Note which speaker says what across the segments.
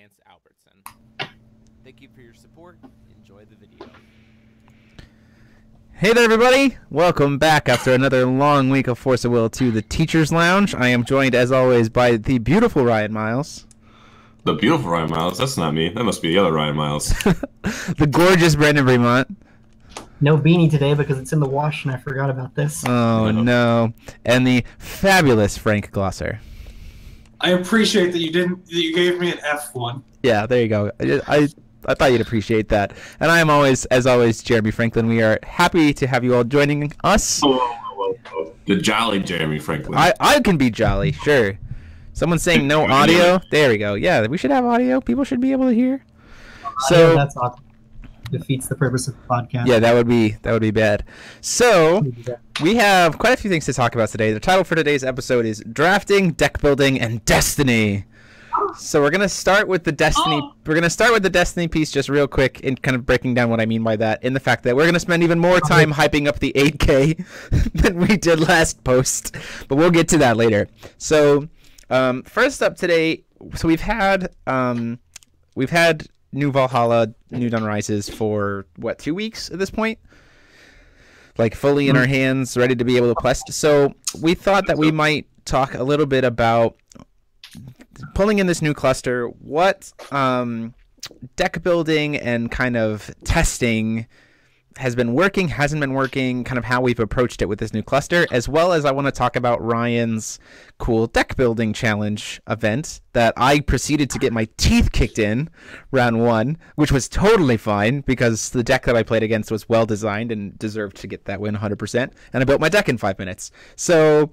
Speaker 1: against Albertson. Thank you for your support. Enjoy the video.
Speaker 2: Hey there, everybody! Welcome back after another long week of Force of Will to the Teacher's Lounge. I am joined, as always, by the beautiful Ryan Miles.
Speaker 3: The beautiful Ryan Miles? That's not me. That must be the other Ryan Miles.
Speaker 2: The gorgeous Brandan Bremont.
Speaker 4: No beanie today because it's in the wash and I forgot about this.
Speaker 2: Oh, no. And the fabulous Frank Glosser.
Speaker 5: I appreciate that you gave me an F1.
Speaker 2: Yeah, there you go. I thought you'd appreciate that. And I am always, as always, Jeremy Franklin. We are happy to have you all joining us.
Speaker 3: Oh. The jolly Jeremy Franklin.
Speaker 2: I can be jolly, sure. Someone's saying no audio. There we go. Yeah, we should have audio. People should be able to hear. So
Speaker 4: that's awesome. Defeats the purpose of the podcast.
Speaker 2: Yeah, that would be bad. So we have quite a few things to talk about today. The title for today's episode is Drafting, Deck Building, and Destiny. So we're gonna start with the Destiny. We're gonna start with the Destiny piece just real quick and kind of breaking down what I mean by that. In the fact that we're gonna spend even more time hyping up the 8K than we did last post, but we'll get to that later. So first up today, so we've had New Valhalla, New Dawn Rises for, what, 2 weeks at this point? Like, fully in our hands, ready to be able to quest. So we thought that we might talk a little bit about pulling in this new cluster, what deck building and kind of testing has been working, hasn't been working, kind of how we've approached it with this new cluster, as well as I want to talk about Ryan's cool deck building challenge event that I proceeded to get my teeth kicked in round 1, which was totally fine because the deck that I played against was well designed and deserved to get that win 100%, and I built my deck in 5 minutes. So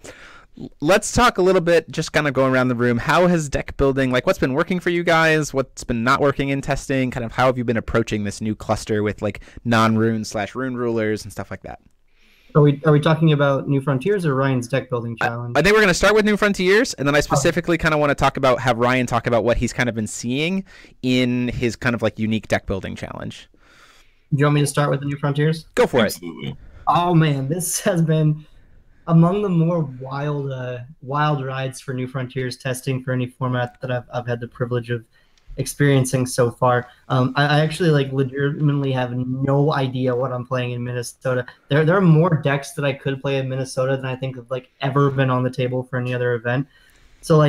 Speaker 2: let's talk a little bit, just kind of going around the room. How has deck building, like, what's been working for you guys? What's been not working in testing? Kind of how have you been approaching this new cluster with, like, non-rune / rune rulers and stuff like that?
Speaker 4: Are we talking about New Frontiers or Ryan's deck building challenge?
Speaker 2: I think we're going to start with New Frontiers, and then I specifically kind of want to have Ryan talk about what he's kind of been seeing in his kind of, like, unique deck building challenge.
Speaker 4: Do you want me to start with the New Frontiers?
Speaker 2: Go for
Speaker 3: Absolutely.
Speaker 2: it.
Speaker 4: Oh, man, this has been among the more wild rides for New Frontiers testing for any format that I've had the privilege of experiencing so far. I actually legitimately have no idea what I'm playing in Minnesota. There are more decks that I could play in Minnesota than I think have ever been on the table for any other event. So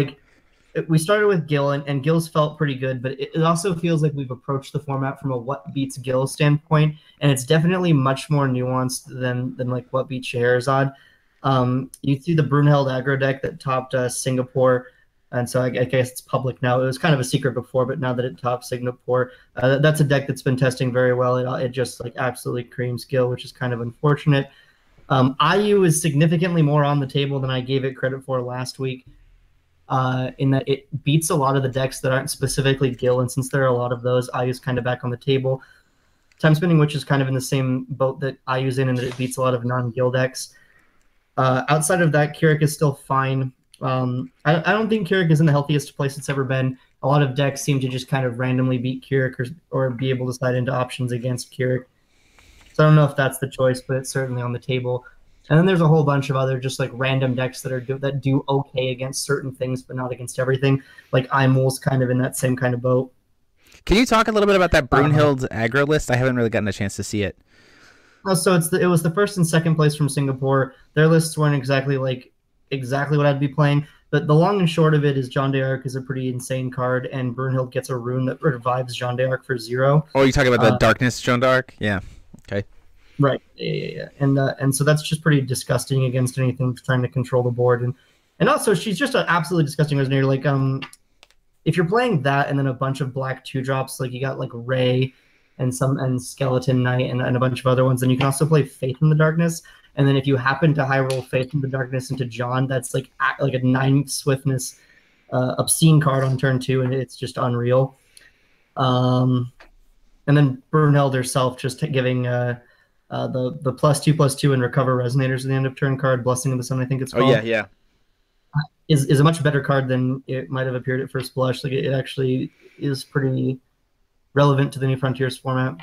Speaker 4: we started with Gil and Gil's felt pretty good, but it also feels like we've approached the format from a what beats Gil standpoint, and it's definitely much more nuanced than what beats Scheherazade. You see the Brunheld aggro deck that topped Singapore, and so I guess it's public now. It was kind of a secret before, but now that it topped Singapore, that's a deck that's been testing very well. It just absolutely creams Gil, which is kind of unfortunate. IU is significantly more on the table than I gave it credit for last week, in that it beats a lot of the decks that aren't specifically Gil, and since there are a lot of those, IU's kind of back on the table. Time Spinning Witch is kind of in the same boat that IU's in that it beats a lot of non-Gil decks. Outside of that, Keurig is still fine. I don't think Keurig is in the healthiest place it's ever been. A lot of decks seem to just kind of randomly beat Keurig or be able to slide into options against Keurig. So I don't know if that's the choice, but it's certainly on the table. And then there's a whole bunch of other just random decks that do okay against certain things, but not against everything. Imul's kind of in that same kind of boat.
Speaker 2: Can you talk a little bit about that Brunhild's aggro list? I haven't really gotten a chance to see it.
Speaker 4: So it was the first and second place from Singapore. Their lists weren't exactly what I'd be playing, but the long and short of it is John d'Arc is a pretty insane card, and Brunhild gets a rune that revives John d'Arc for 0.
Speaker 2: Oh, you talking about the Darkness John d'Arc? Yeah. Okay.
Speaker 4: Right. Yeah. And so that's just pretty disgusting against anything trying to control the board, and also she's just an absolutely disgusting resonator. If you're playing that and then a bunch of black 2-drops, you got Ray and Skeleton Knight and a bunch of other ones. And you can also play Faith in the Darkness. And then if you happen to high roll Faith in the Darkness into John, that's like a 9 swiftness obscene card on turn 2, and it's just unreal. And then Brunheld herself just giving the +2/+2 and recover resonators at the end of turn card, Blessing of the Sun, I think it's called.
Speaker 2: Oh yeah.
Speaker 4: Is a much better card than it might have appeared at first blush. It actually is pretty relevant to the New Frontiers format.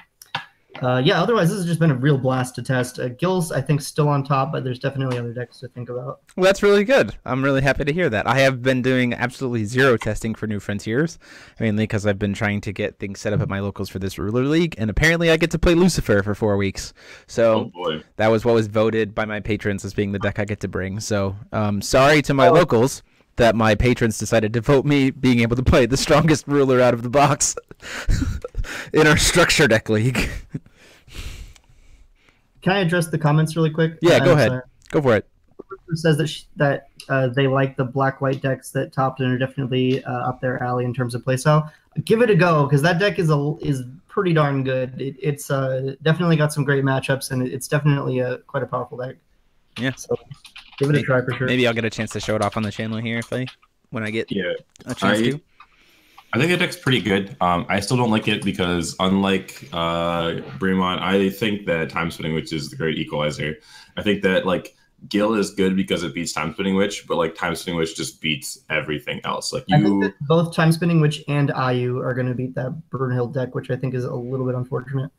Speaker 4: Yeah, otherwise this has just been a real blast to test. Gil's, I think, still on top, but there's definitely other decks to think about.
Speaker 2: Well, that's really good. I'm really happy to hear that. I have been doing absolutely zero testing for New Frontiers, mainly because I've been trying to get things set up at my locals for this Ruler League, and apparently I get to play Lucifer for 4 weeks. So that was what was voted by my patrons as being the deck I get to bring. So sorry to my locals that my patrons decided to vote me being able to play the strongest ruler out of the box in our structure deck league.
Speaker 4: Can I address the comments really quick?
Speaker 2: Yeah, go ahead. Go for it.
Speaker 4: Says that they like the black-white decks that topped and are definitely up their alley in terms of playstyle. Give it a go, because that deck is pretty darn good. It's definitely got some great matchups, and it's definitely quite a powerful deck.
Speaker 2: Yeah.
Speaker 4: So give it a try for sure.
Speaker 2: Maybe I'll get a chance to show it off on the channel here when I get a chance to.
Speaker 3: I think the deck's pretty good. I still don't like it because, unlike Bremont, I think that Time Spinning Witch is the great equalizer. I think that like Gil is good because it beats Time Spinning Witch, but like Time Spinning Witch just beats everything else. Like
Speaker 4: I think that both Time Spinning Witch and IU are going to beat that Brunhild deck, which I think is a little bit unfortunate.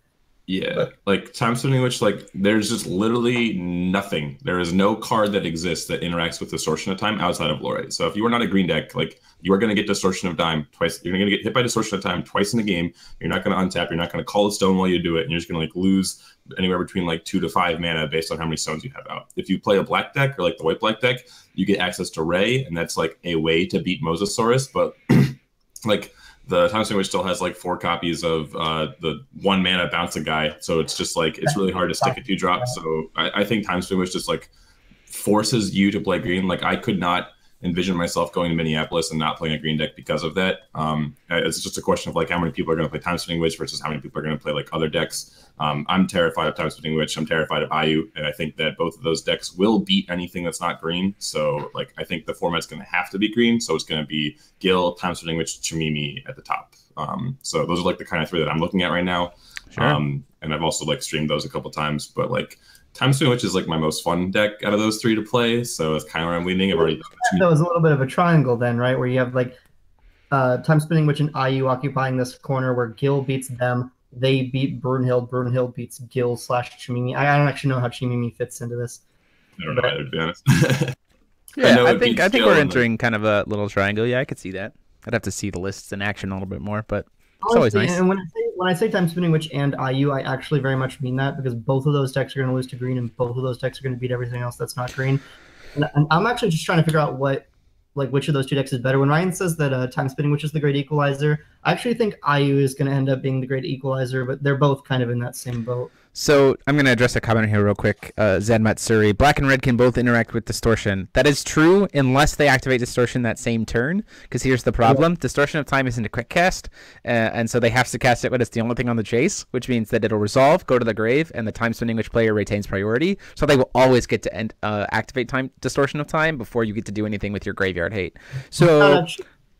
Speaker 3: Yeah, like Time Spinning Witch, like there's just literally nothing. There is no card that exists that interacts with Distortion of Time outside of Lorite. So if you are not a green deck, like you are going to get Distortion of Time twice. You're going to get hit by Distortion of Time twice in the game. You're not going to untap. You're not going to call a stone while you do it. And you're just going to like lose anywhere between like 2 to 5 mana based on how many stones you have out. If you play a black deck or like the white black deck, you get access to Ray, and that's like a way to beat Mosasaurus. But like the Time Spinning Witch still has like 4 copies of the 1 mana bounce a guy, so it's just like it's really hard to stick a 2-drop. So I think Time Spinning Witch just like forces you to play green. Like I could not envision myself going to Minneapolis and not playing a green deck because of that. It's just a question of like how many people are going to play Time Spinning Witch versus how many people are going to play like other decks. I'm terrified of Time Spinning Witch. I'm terrified of IU, and I think that both of those decks will beat anything that's not green. So like I think the format's going to have to be green. So it's going to be Gil, Time Spinning Witch, Chimimi at the top. So those are like the kind of 3 that I'm looking at right now.
Speaker 2: Sure.
Speaker 3: And I've also like streamed those a couple times, but like Time Spinning Witch is like my most fun deck out of those 3 to play, so it's kind of where I'm leaning. I've already
Speaker 4: that was a little bit of a triangle then, right? Where you have like Time Spinning Witch and IU occupying this corner where Gil beats them. They beat Brunhild. Brunhild beats Gil / Chimimi. I don't actually know how Chimimi fits into this.
Speaker 3: I don't know either, to be honest.
Speaker 2: Yeah, I think we're entering kind of a little triangle. Yeah, I could see that. I'd have to see the lists in action a little bit more, but it's always nice.
Speaker 4: And when I say Time Spinning Witch and IU, I actually very much mean that, because both of those decks are going to lose to green, and both of those decks are going to beat everything else that's not green. And I'm actually just trying to figure out which of those 2 decks is better. When Ryan says that Time Spinning Witch is the great equalizer, I actually think IU is going to end up being the great equalizer, but they're both kind of in that same boat.
Speaker 2: So I'm going to address a comment here real quick. Zed Matsuri, black and red can both interact with Distortion. That is true unless they activate Distortion that same turn, because here's the problem. Yeah. Distortion of Time isn't a quick cast, and so they have to cast it when it's the only thing on the chase, which means that it'll resolve, go to the grave, and the Time Spinning Witch player retains priority. So they will always get to activate Distortion of Time before you get to do anything with your graveyard hate. So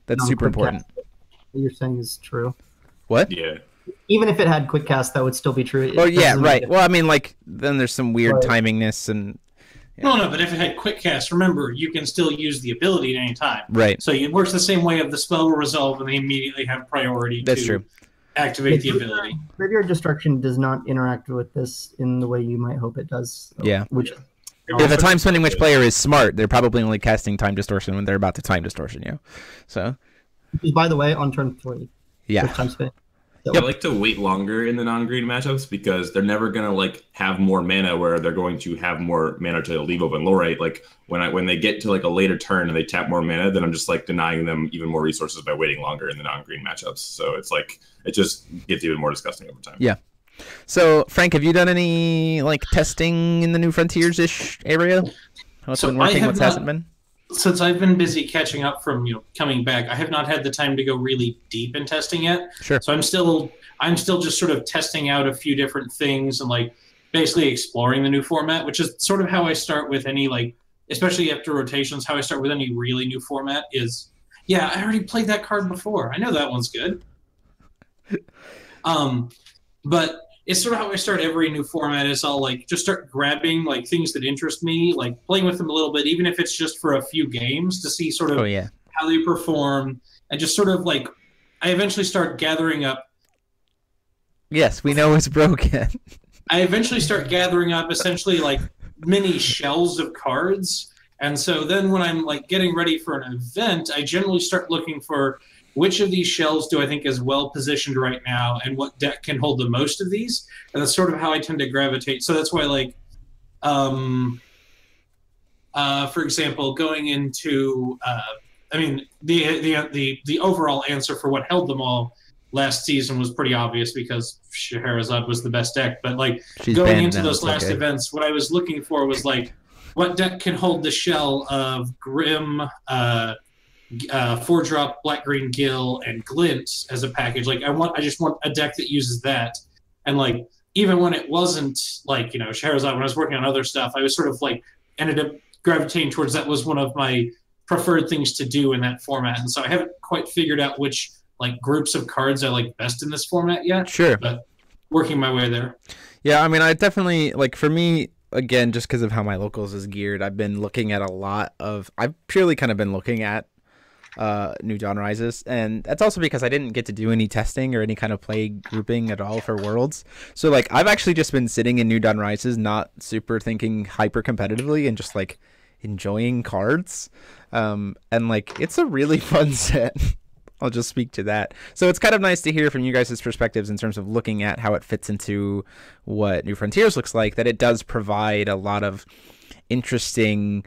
Speaker 2: that's super important.
Speaker 4: What you're saying is true.
Speaker 2: What?
Speaker 3: Yeah.
Speaker 4: Even if it had quick cast, that would still be true.
Speaker 2: Oh yeah, right. Well, I mean, like then there's some weird timingness and.
Speaker 5: Yeah. No, but if it had quick cast, remember you can still use the ability at any time.
Speaker 2: Right.
Speaker 5: So it works the same way of the spell will resolve, and they immediately have priority.
Speaker 2: That's
Speaker 5: to
Speaker 2: true.
Speaker 5: Activate the ability.
Speaker 4: Graveyard Destruction does not interact with this in the way you might hope it does.
Speaker 2: Yeah.
Speaker 4: Which.
Speaker 2: If a Time Spinning Witch player is smart, they're probably only casting Time Distortion when they're about to Time Distortion you. So.
Speaker 4: Which is, by the way, on turn 3.
Speaker 2: Yeah.
Speaker 4: Time spin.
Speaker 3: I like to wait longer in the non-green matchups because they're never gonna like have more mana where they're going to have more mana to leave open Lorite. Like when they get to like a later turn and they tap more mana, then I'm just like denying them even more resources by waiting longer in the non-green matchups. So it's like it just gets even more disgusting over time.
Speaker 2: Yeah. So Frank, have you done any like testing in the New Frontiers-ish area? What's been working? What's hasn't been?
Speaker 5: Since I've been busy catching up from coming back, I have not had the time to go really deep in testing yet.
Speaker 2: Sure.
Speaker 5: So I'm still just sort of testing out a few different things and like basically exploring the new format, which is sort of how I start with any like, especially after rotations, how I start with any really new format is, yeah, I already played that card before. I know that one's good. But it's sort of how I start every new format is I'll like just start grabbing like things that interest me, like playing with them a little bit, even if it's just for a few games to see sort of how they perform, and just sort of like I eventually start gathering up
Speaker 2: Yes, we know it's broken.
Speaker 5: I eventually start gathering up essentially like mini shells of cards. And so then when I'm like getting ready for an event, I generally start looking for which of these shells do I think is well positioned right now and what deck can hold the most of these. And that's sort of how I tend to gravitate. So that's why, like, for example, going into, I mean, the overall answer for what held them all last season was pretty obvious because Scheherazade was the best deck. But like going into those last events, what I was looking for was like, what deck can hold the shell of Grim, 4-drop Black-Green Gill, and Glint as a package? Like I just want a deck that uses that. And like even when it wasn't like, you know, Scheherazade, when I was working on other stuff, I was sort of like ended up gravitating towards that was one of my preferred things to do in that format. And so I haven't quite figured out which like groups of cards I like best in this format yet.
Speaker 2: Sure.
Speaker 5: But working my way there.
Speaker 2: Yeah, I mean, I definitely, like, for me, again, just because of how my locals is geared, I've been looking at I've purely kind of been looking at New Dawn Rises, and that's also because I didn't get to do any testing or any kind of play grouping at all for Worlds. So, like, I've actually just been sitting in New Dawn Rises, not super thinking hyper competitively, and just, like, enjoying cards. And, like, it's a really fun set. I'll just speak to that. So it's kind of nice to hear from you guys' perspectives in terms of looking at how it fits into what New Frontiers looks like, that it does provide a lot of interesting,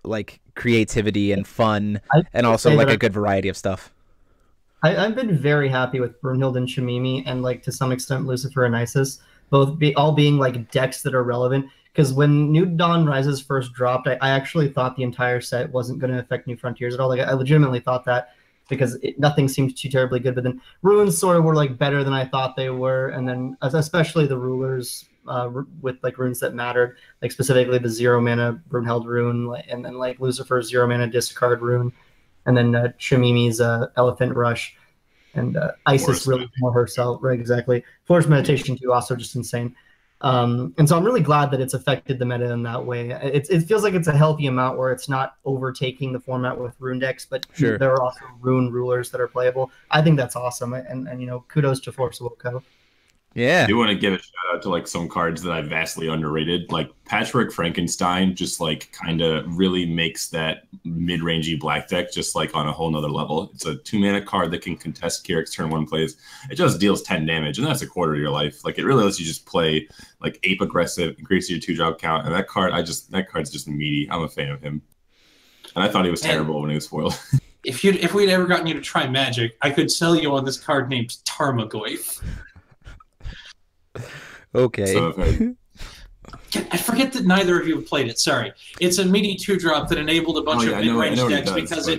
Speaker 2: like, creativity and fun, and also like a good variety of stuff.
Speaker 4: I've been very happy with Brunhild and Shamimi, and like to some extent Lucifer and Isis, all being like decks that are relevant. Because when New Dawn Rises first dropped, I actually thought the entire set wasn't going to affect New Frontiers at all. Like I legitimately thought that, because nothing seemed too terribly good. But then runes sort of were like better than I thought they were, and then especially the rulers with like runes that mattered, like specifically the 0-mana Brunhild rune, and then like Lucifer's 0-mana discard rune, and then Shamimi's Elephant Rush, and Isis really more herself, right? Exactly. Force Meditation too, also just insane. And so I'm really glad that it's affected the meta in that way. It feels like it's a healthy amount where it's not overtaking the format with rune decks, but
Speaker 2: sure,
Speaker 4: there are also rune rulers that are playable. I think that's awesome, and you know, kudos to Forcible Co.
Speaker 2: Yeah,
Speaker 3: I do want to give a shout out to like some cards that I vastly underrated. Like Patchwork Frankenstein just like kind of really makes that mid-rangey black deck just like on a whole nother level. It's a 2-mana card that can contest Kyric's turn 1 plays. It just deals 10 damage, and that's a quarter of your life. Like it really lets you just play like ape aggressive, increase your 2-drop count. And that card's just meaty. I'm a fan of him. And I thought he was terrible when he was foiled.
Speaker 5: If we'd ever gotten you to try Magic, I could sell you on this card named Tarmogoyf.
Speaker 2: Okay.
Speaker 3: So
Speaker 5: I forget that neither of you have played it. Sorry, it's a meaty 2-drop that enabled a bunch of mid-range decks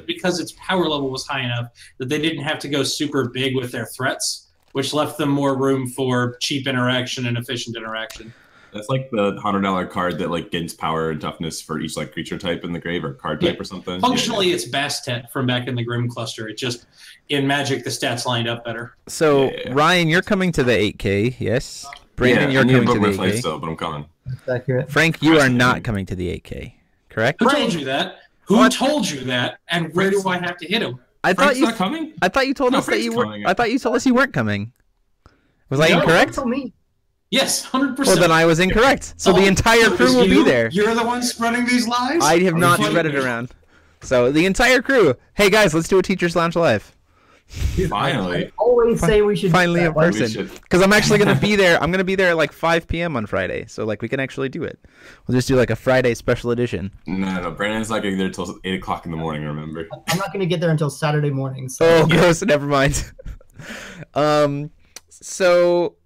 Speaker 5: because its power level was high enough that they didn't have to go super big with their threats, which left them more room for cheap interaction and efficient interaction.
Speaker 3: That's like the $100 card that like gains power and toughness for each like creature type in the grave or card type or something.
Speaker 5: Functionally, it's Bastet from back in the Grim cluster. It just in Magic the stats lined up better.
Speaker 2: So Ryan, you're coming to the 8K, yes? Brandon, you're coming to the 8K.
Speaker 3: Still, but I'm coming.
Speaker 4: That's accurate.
Speaker 2: Frank, you are not coming to the 8K, correct?
Speaker 5: Who told you that? Who told you that? And where do I have to hit him?
Speaker 3: Frank's not coming?
Speaker 2: I thought you told us that you were. I thought you told us you weren't coming. Was I incorrect?
Speaker 4: Tell me.
Speaker 5: Yes, 100%.
Speaker 2: Well, then I was incorrect. So the entire crew will be there.
Speaker 5: You're the one spreading these lies?
Speaker 2: I have not spread it around. So the entire crew. Hey guys, let's do a Teacher's Lounge Live.
Speaker 3: Finally.
Speaker 4: I always say we should
Speaker 2: finally in person, because I'm actually going to be there. I'm going to be there at like 5 p.m. on Friday, so like we can actually do it. We'll just do like a Friday special edition.
Speaker 3: No, Brandon's not getting there until 8 o'clock in the morning. Remember?
Speaker 4: I'm not going to get there until Saturday morning. So.
Speaker 2: Oh, gross! Never mind. So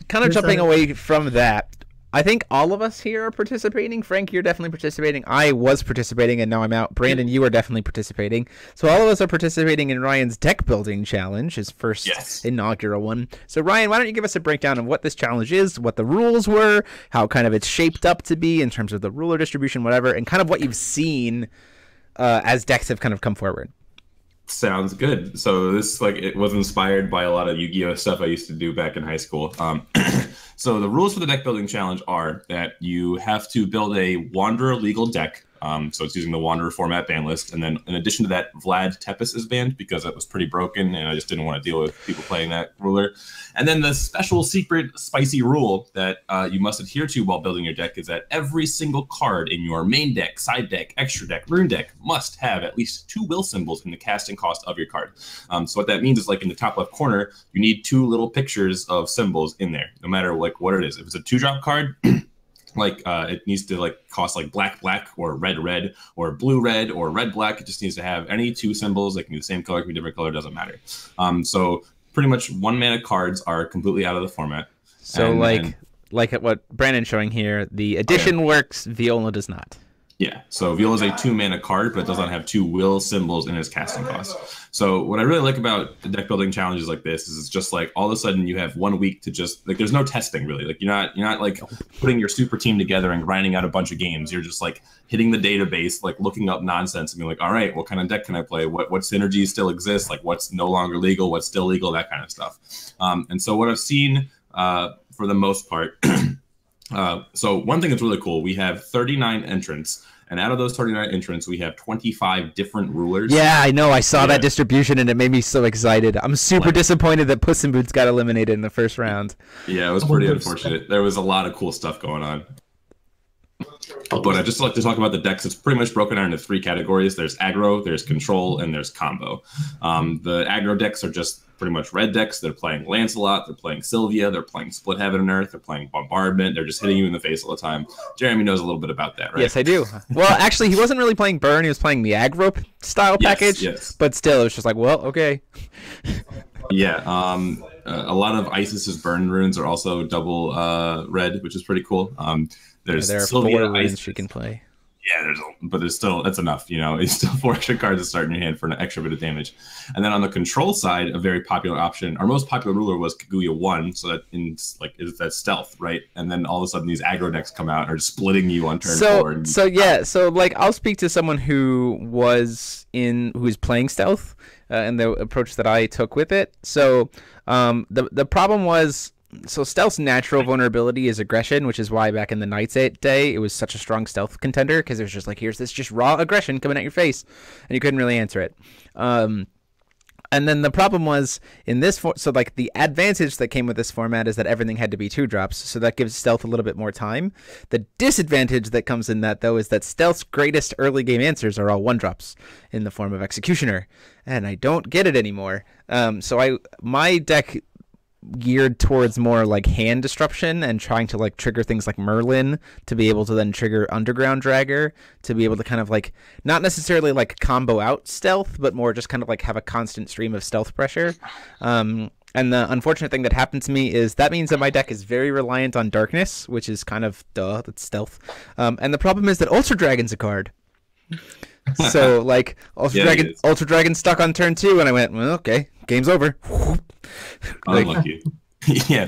Speaker 2: kind of jumping away from that, I think all of us here are participating. Frank, you're definitely participating. I was participating, and now I'm out. Brandon, you are definitely participating. So all of us are participating in Ryan's deck building challenge, his first inaugural one. So Ryan, why don't you give us a breakdown of what this challenge is, what the rules were, how kind of it's shaped up to be in terms of the ruler distribution, whatever, and kind of what you've seen as decks have kind of come forward.
Speaker 3: Sounds good. So this it was inspired by a lot of Yu-Gi-Oh stuff I used to do back in high school. So the rules for the deck building challenge are that you have to build a Wanderer legal deck So it's using the Wanderer format ban list. And then in addition to that, Vlad Tepes is banned because it was pretty broken and I just didn't want to deal with people playing that ruler. And then the special secret spicy rule that you must adhere to while building your deck is that every single card in your main deck, side deck, extra deck, rune deck must have at least 2 will symbols in the casting cost of your card. So what that means is, like, in the top left corner, you need 2 little pictures of symbols in there, no matter like what it is. If it's a 2-drop card, like it needs to like cost like black or red or blue red or red black. It just needs to have any 2 symbols. They can be the same color, can be different color, doesn't matter. So pretty much 1 mana cards are completely out of the format.
Speaker 2: So like what Brandon's showing here, the addition works, Viola does not.
Speaker 3: Yeah, so Viola is a 2-mana card, but it does not have 2 will symbols in its casting cost. So what I really like about the deck building challenges like this is it's just like all of a sudden you have 1 week to just like there's no testing really. Like you're not like putting your super team together and grinding out a bunch of games. You're just like hitting the database, like looking up nonsense and being like, all right, what kind of deck can I play? What synergies still exist? Like what's no longer legal? What's still legal? That kind of stuff. And so what I've seen for the most part. So one thing that's really cool, we have 39 entrants, and out of those 39 entrants, we have 25 different rulers.
Speaker 2: Yeah, I know. I saw that distribution, and it made me so excited. I'm super disappointed that Puss in Boots got eliminated in the first round.
Speaker 3: Yeah, it was pretty unfortunate. There was a lot of cool stuff going on. But I just like to talk about the decks. It's pretty much broken down into 3 categories. There's aggro, there's control, and there's combo. The aggro decks are just pretty much red decks. They're playing Lancelot, they're playing Sylvia, they're playing Split Heaven and Earth, they're playing Bombardment. They're just hitting you in the face all the time. Jeremy knows a little bit about that, right?
Speaker 2: Yes, I do. Well, actually, he wasn't really playing Burn. He was playing the aggro style package. Yes. But still, it was just like, well, okay.
Speaker 3: Yeah. A lot of Isis's burn runes are also double red, which is pretty cool. There are
Speaker 2: Sylvia 4 runes she can play.
Speaker 3: Yeah, there's still that's enough, you know. It's still 4 extra cards to start in your hand for an extra bit of damage. And then on the control side, a very popular option, our most popular ruler was Kaguya 1, so that that's stealth, right? And then all of a sudden these aggro decks come out and are splitting you on turn 4.
Speaker 2: So like I'll speak to someone who is playing stealth and the approach that I took with it. So the problem was, so stealth's natural vulnerability is aggression, which is why back in the Knights day it was such a strong stealth contender, because it was just like, here's this just raw aggression coming at your face, and you couldn't really answer it. And then the problem was in this, so like the advantage that came with this format is that everything had to be 2-drops, so that gives stealth a little bit more time. The disadvantage that comes in that, though, is that stealth's greatest early game answers are all 1-drops in the form of Executioner, and I don't get it anymore. So my deck geared towards more like hand disruption and trying to like trigger things like Merlin to be able to then trigger Underground Dragger to be able to kind of like not necessarily like combo out stealth, but more just kind of like have a constant stream of stealth pressure. And the unfortunate thing that happened to me is that means that my deck is very reliant on darkness, which is kind of that's stealth. And the problem is that Ultra Dragon's a card. So like Ultra Dragon stuck on turn 2, and I went, well, okay, game's over.
Speaker 3: Unlucky. Yeah.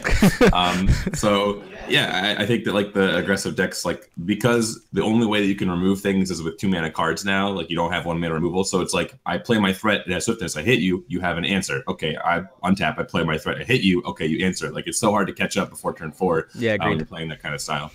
Speaker 3: So yeah, I think that like the aggressive decks, like because the only way that you can remove things is with 2-mana cards now. Like you don't have 1-mana removal, so it's like I play my threat, it has swiftness, I hit you, you have an answer. Okay, I untap, I play my threat, I hit you. Okay, you answer. Like it's so hard to catch up before turn 4.
Speaker 2: Yeah,
Speaker 3: when you're playing that kind of style.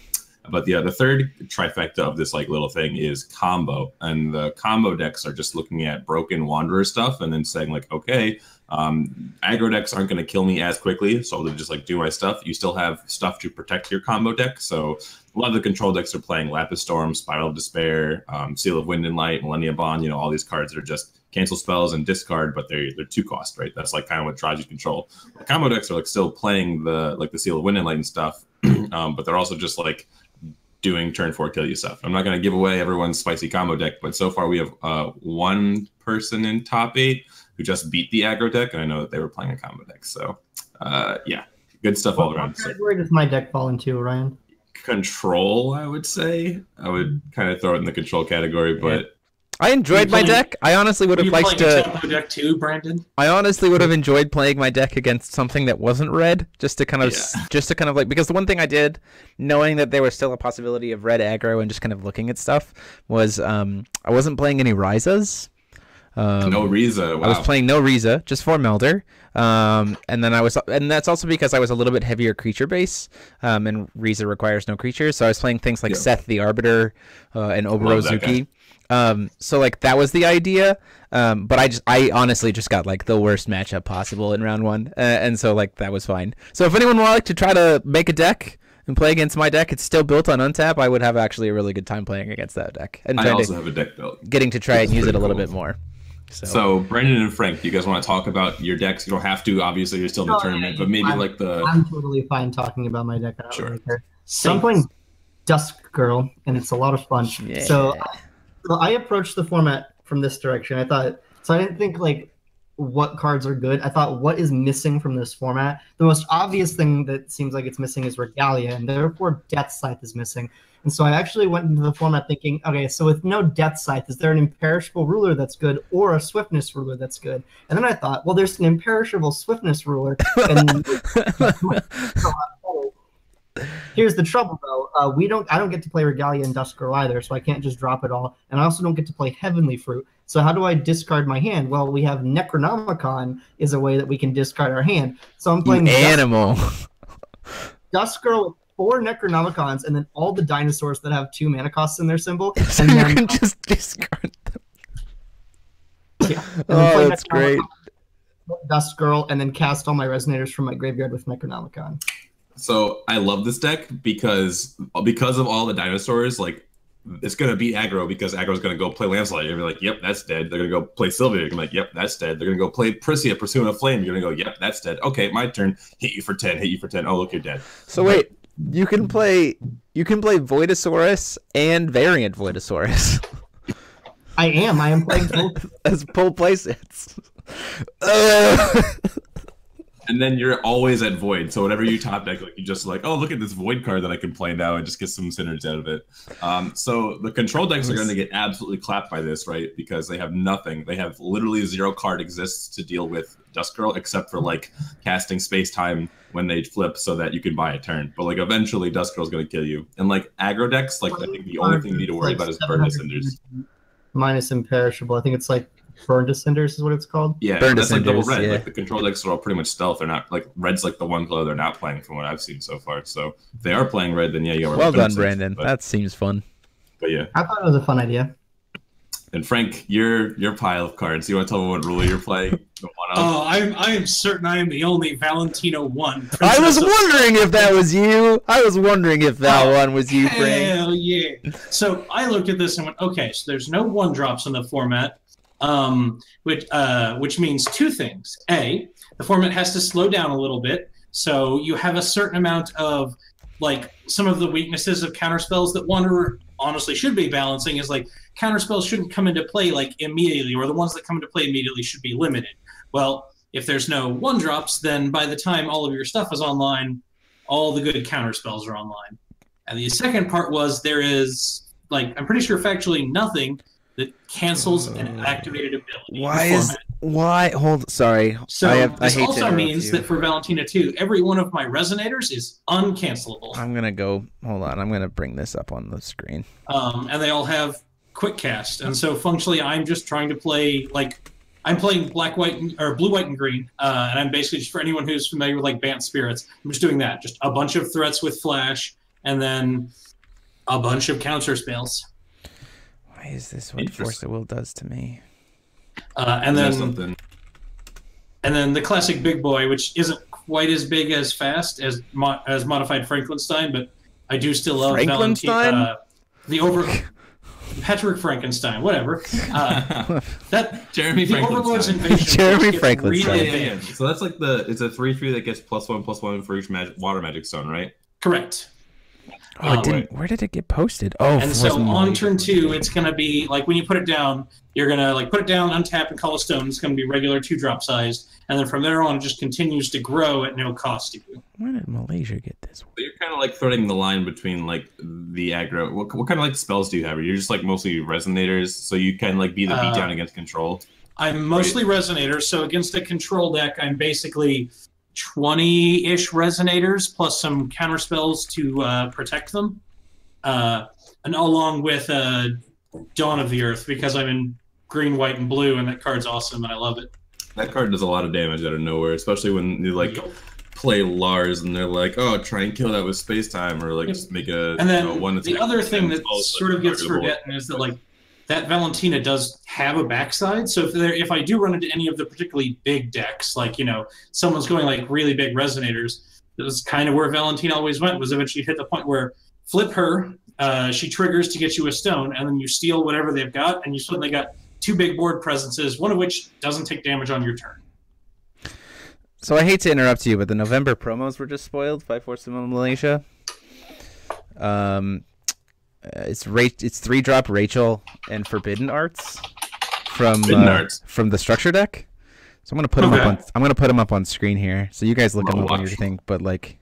Speaker 3: But the third trifecta of this like little thing is combo, and the combo decks are just looking at broken Wanderer stuff and then saying like, okay, aggro decks aren't going to kill me as quickly, so I'll just like do my stuff. You still have stuff to protect your combo deck. So a lot of the control decks are playing Lapis Storm, Spiral of Despair, Seal of Wind and Light, Millennia Bond. You know, all these cards that are just cancel spells and discard, but they're 2 cost, right? That's like kind of what drives you control. The combo decks are like still playing the Seal of Wind and Light and stuff, but they're also just like doing turn 4 kill you stuff. I'm not going to give away everyone's spicy combo deck, but so far we have 1 person in top 8 who just beat the aggro deck, and I know that they were playing a combo deck. So yeah, good stuff all around.
Speaker 4: What category does my deck fall into, Ryan?
Speaker 3: Control, I would say. I would kind of throw it in the control category, but
Speaker 2: I enjoyed my deck. I honestly would have liked to.
Speaker 5: Tempo deck too, Brandon.
Speaker 2: I honestly would have enjoyed playing my deck against something that wasn't red, just to kind of like, because the one thing I did, knowing that there was still a possibility of red aggro and just kind of looking at stuff, was I wasn't playing any Rysas.
Speaker 3: No Riza. Wow.
Speaker 2: I was playing no Riza, just 4 Melder. And that's also because I was a little bit heavier creature base, and Riza requires no creatures. So I was playing things like Seth the Arbiter and Oborozuki. So like that was the idea. But I honestly just got like the worst matchup possible in round 1, and so like that was fine. So if anyone would like to try to make a deck and play against my deck, it's still built on Untap, I would have actually a really good time playing against that deck. And
Speaker 3: I also have a deck built.
Speaker 2: Getting to try and use it a little bit more.
Speaker 3: So Brandon and Frank, do you guys want to talk about your decks? You don't have to, obviously you're still in the tournament, but maybe
Speaker 4: I'm totally fine talking about my deck. I don't really care. So
Speaker 5: Same.
Speaker 4: I'm playing Dusk Girl, and it's a lot of fun.
Speaker 2: Yeah.
Speaker 4: So I approached the format from this direction. I didn't think like what cards are good. I thought, what is missing from this format? The most obvious thing that seems like it's missing is Regalia, and therefore Death Scythe is missing. And so I actually went into the format thinking, okay, so with no Death Scythe, is there an imperishable ruler that's good or a swiftness ruler that's good? And then I thought, well, there's an imperishable swiftness ruler. And here's the trouble, though. I don't get to play Regalia and Dusk Girl either, so I can't just drop it all. And I also don't get to play Heavenly Fruit. So how do I discard my hand? Well, we have Necronomicon is a way that we can discard our hand. So I'm playing Dusk Girl with 4 Necronomicons and then all the dinosaurs that have 2 mana costs in their symbol.
Speaker 2: So
Speaker 4: and
Speaker 2: you
Speaker 4: then,
Speaker 2: can just discard them.
Speaker 4: Yeah.
Speaker 2: Oh, that's great.
Speaker 4: Dusk Girl, and then cast all my Resonators from my graveyard with Necronomicon.
Speaker 3: So I love this deck because of all the dinosaurs, like it's gonna beat aggro because aggro's gonna go play Landslide. You're gonna be like, yep, that's dead. They're gonna go play Sylvia. You're gonna be like, yep, that's dead. They're gonna go play Priscia, Pursuing a Flame. You're gonna go, yep, that's dead. Okay, my turn. Hit you for 10. Hit you for 10. Oh, look, you're dead.
Speaker 2: So wait, you can play Voidosaurus and variant Voidosaurus.
Speaker 4: I am playing both.
Speaker 2: As full playsets.
Speaker 3: And then you're always at Void. So whatever you top deck, like you just like, oh, look at this Void card that I can play now and just get some synergy out of it. So the control decks are going to get absolutely clapped by this, right? Because they have nothing. They have literally 0 card exists to deal with Dusk Girl, except for like casting Space Time when they flip so that you can buy a turn. But like eventually Dusk Girl's going to kill you. And like aggro decks, like I think the only thing you need to worry about is Burn to Cinders.
Speaker 4: Minus Imperishable. I think it's like Burn to Cinders is what it's called.
Speaker 3: Yeah,
Speaker 2: Burn to
Speaker 3: that's like double
Speaker 2: Cinders,
Speaker 3: red.
Speaker 2: yeah.
Speaker 3: Like the control decks are all pretty much stealth. They're not like red's like the one color they're not playing from what I've seen so far. So if they are playing red, then yeah, you are.
Speaker 2: Well done, Brandon. That seems fun.
Speaker 3: But yeah.
Speaker 4: I thought it was a fun idea.
Speaker 3: And Frank, your pile of cards. You want to tell me what ruler you're playing?
Speaker 5: Oh, I am certain I am the only Valentino 1.
Speaker 2: I was wondering if that was you. I was wondering if that one was you, Frank.
Speaker 5: Hell yeah. So I looked at this and went, okay, so there's no 1-drops in the format, which means 2 things. A, the format has to slow down a little bit, so you have a certain amount of, like, some of the weaknesses of counterspells that Wanderer honestly should be balancing is, like, counterspells shouldn't come into play, like, immediately, or the ones that come into play immediately should be limited. Well, if there's no 1-drops, then by the time all of your stuff is online, all the good counterspells are online. And the second part was there is, like, I'm pretty sure factually nothing that cancels an activated ability.
Speaker 2: Sorry.
Speaker 5: So
Speaker 2: I
Speaker 5: this
Speaker 2: hate
Speaker 5: also means that for Valentina 2, every one of my Resonators is uncancelable.
Speaker 2: I'm going to go, hold on, I'm going to bring this up on the screen.
Speaker 5: And they all have quick cast. And so functionally, I'm just trying to play, like, I'm playing black, white, or blue, white, and green. And I'm basically, just for anyone who's familiar with, like, Bant Spirits, I'm just doing that. Just a bunch of threats with Flash, and then a bunch of counter spells.
Speaker 2: Why is this what Force of Will does to me?
Speaker 5: And then the classic big boy, which isn't quite as big as fast as modified Frankenstein, but I do still love Valentina. Patrick Frankenstein, whatever.
Speaker 3: Jeremy
Speaker 5: the
Speaker 3: Frankenstein.
Speaker 5: Overlord's Invasion.
Speaker 2: Jeremy Frankenstein.
Speaker 5: Really
Speaker 3: Yeah. So that's like it's a 3/3 that gets +1/+1 for each water magic stone, right?
Speaker 5: Correct.
Speaker 2: Oh, where did it get posted? Oh,
Speaker 5: and so on turn 2, it's going to be like when you put it down, you're going to like put it down, untap, and call a stone. It's going to be regular 2-drop sized, and then from there on, it just continues to grow at no cost to you.
Speaker 2: Where did Malaysia get this?
Speaker 3: So you're kind of like threading the line between like the aggro. What kind of like spells do you have? You're just like mostly Resonators, so you can like be the beatdown against control.
Speaker 5: I'm mostly Resonators, so against a control deck, I'm basically 20-ish Resonators plus some counter spells to protect them, and along with Dawn of the Earth, because I'm in green, white, and blue, and that card's awesome, and I love it.
Speaker 3: That card does a lot of damage out of nowhere, especially when you like play Lars and they're like, "Oh, try and kill that with space time," or like just make a.
Speaker 5: And then
Speaker 3: one
Speaker 5: the other thing that sort of gets forgotten is that like that Valentina does have a backside. So if I do run into any of the particularly big decks, like someone's going like really big resonators, that was kind of where Valentina always went. Was eventually hit the point where flip her, she triggers to get you a stone, and then you steal whatever they've got, and you suddenly got 2 big board presences, one of which doesn't take damage on your turn.
Speaker 2: So I hate to interrupt you, but the November promos were just spoiled by Force of Malaysia. It's 3-drop Rachel and Forbidden Arts from the structure deck. So I'm gonna put them up on. I'm gonna put them up on screen here, so you guys look them up on your thing. But like,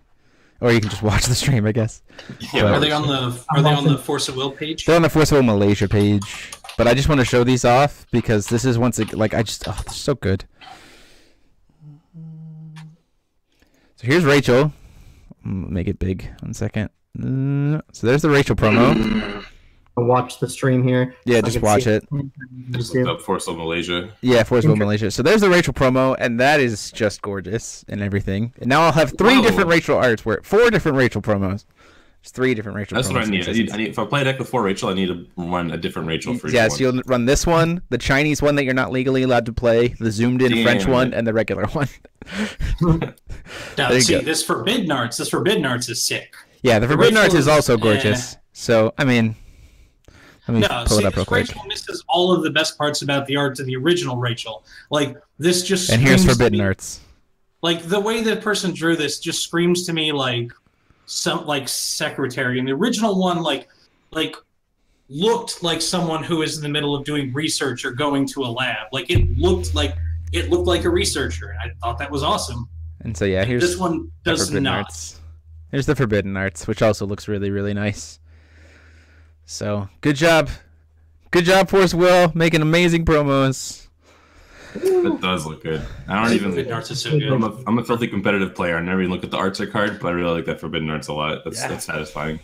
Speaker 2: or you can just watch the stream, I guess.
Speaker 5: Yeah,
Speaker 2: but,
Speaker 5: are they on the Force of Will page?
Speaker 2: They're on the Force of Will Malaysia page. But I just want to show these off because this is once again, like they're so good. So here's Rachel. Make it big. 1 second. So there's the Rachel promo.
Speaker 4: I'll watch the stream here.
Speaker 2: Yeah, just watch it.
Speaker 3: Just look up Force of Malaysia.
Speaker 2: Yeah, Force of Malaysia. So there's the Rachel promo, and that is just gorgeous and everything. And now I'll have 3 different Rachel arts, 4 different Rachel promos. There's 3 different Rachel.
Speaker 3: That's
Speaker 2: promos.
Speaker 3: What I need. I need. If I play a deck with 4 Rachel, I need to run a different Rachel for each
Speaker 2: one. So you'll run this one, the Chinese one that you're not legally allowed to play, the zoomed-in French one, and the regular one.
Speaker 5: Now, see, this Forbidden Arts is sick.
Speaker 2: Yeah, the Forbidden Arts is also gorgeous. So, I mean, let me pull it up real quick.
Speaker 5: Rachel misses all of the best parts about the art of the original Rachel. Like, this just
Speaker 2: and here's Forbidden Arts.
Speaker 5: Like, the way the person drew this just screams to me like some secretary. And the original one like looked like someone who is in the middle of doing research or going to a lab. Like, it looked like a researcher, and I thought that was awesome.
Speaker 2: And so yeah, here's
Speaker 5: this one does not.
Speaker 2: Arts. Here's the Forbidden Arts, which also looks really, really nice. So good job, Force Will, making amazing promos.
Speaker 3: It does look good. I don't even.
Speaker 5: Forbidden Arts is so good.
Speaker 3: I'm a filthy competitive player. I never even looked at the arts card, but I really like that Forbidden Arts a lot. That's satisfying.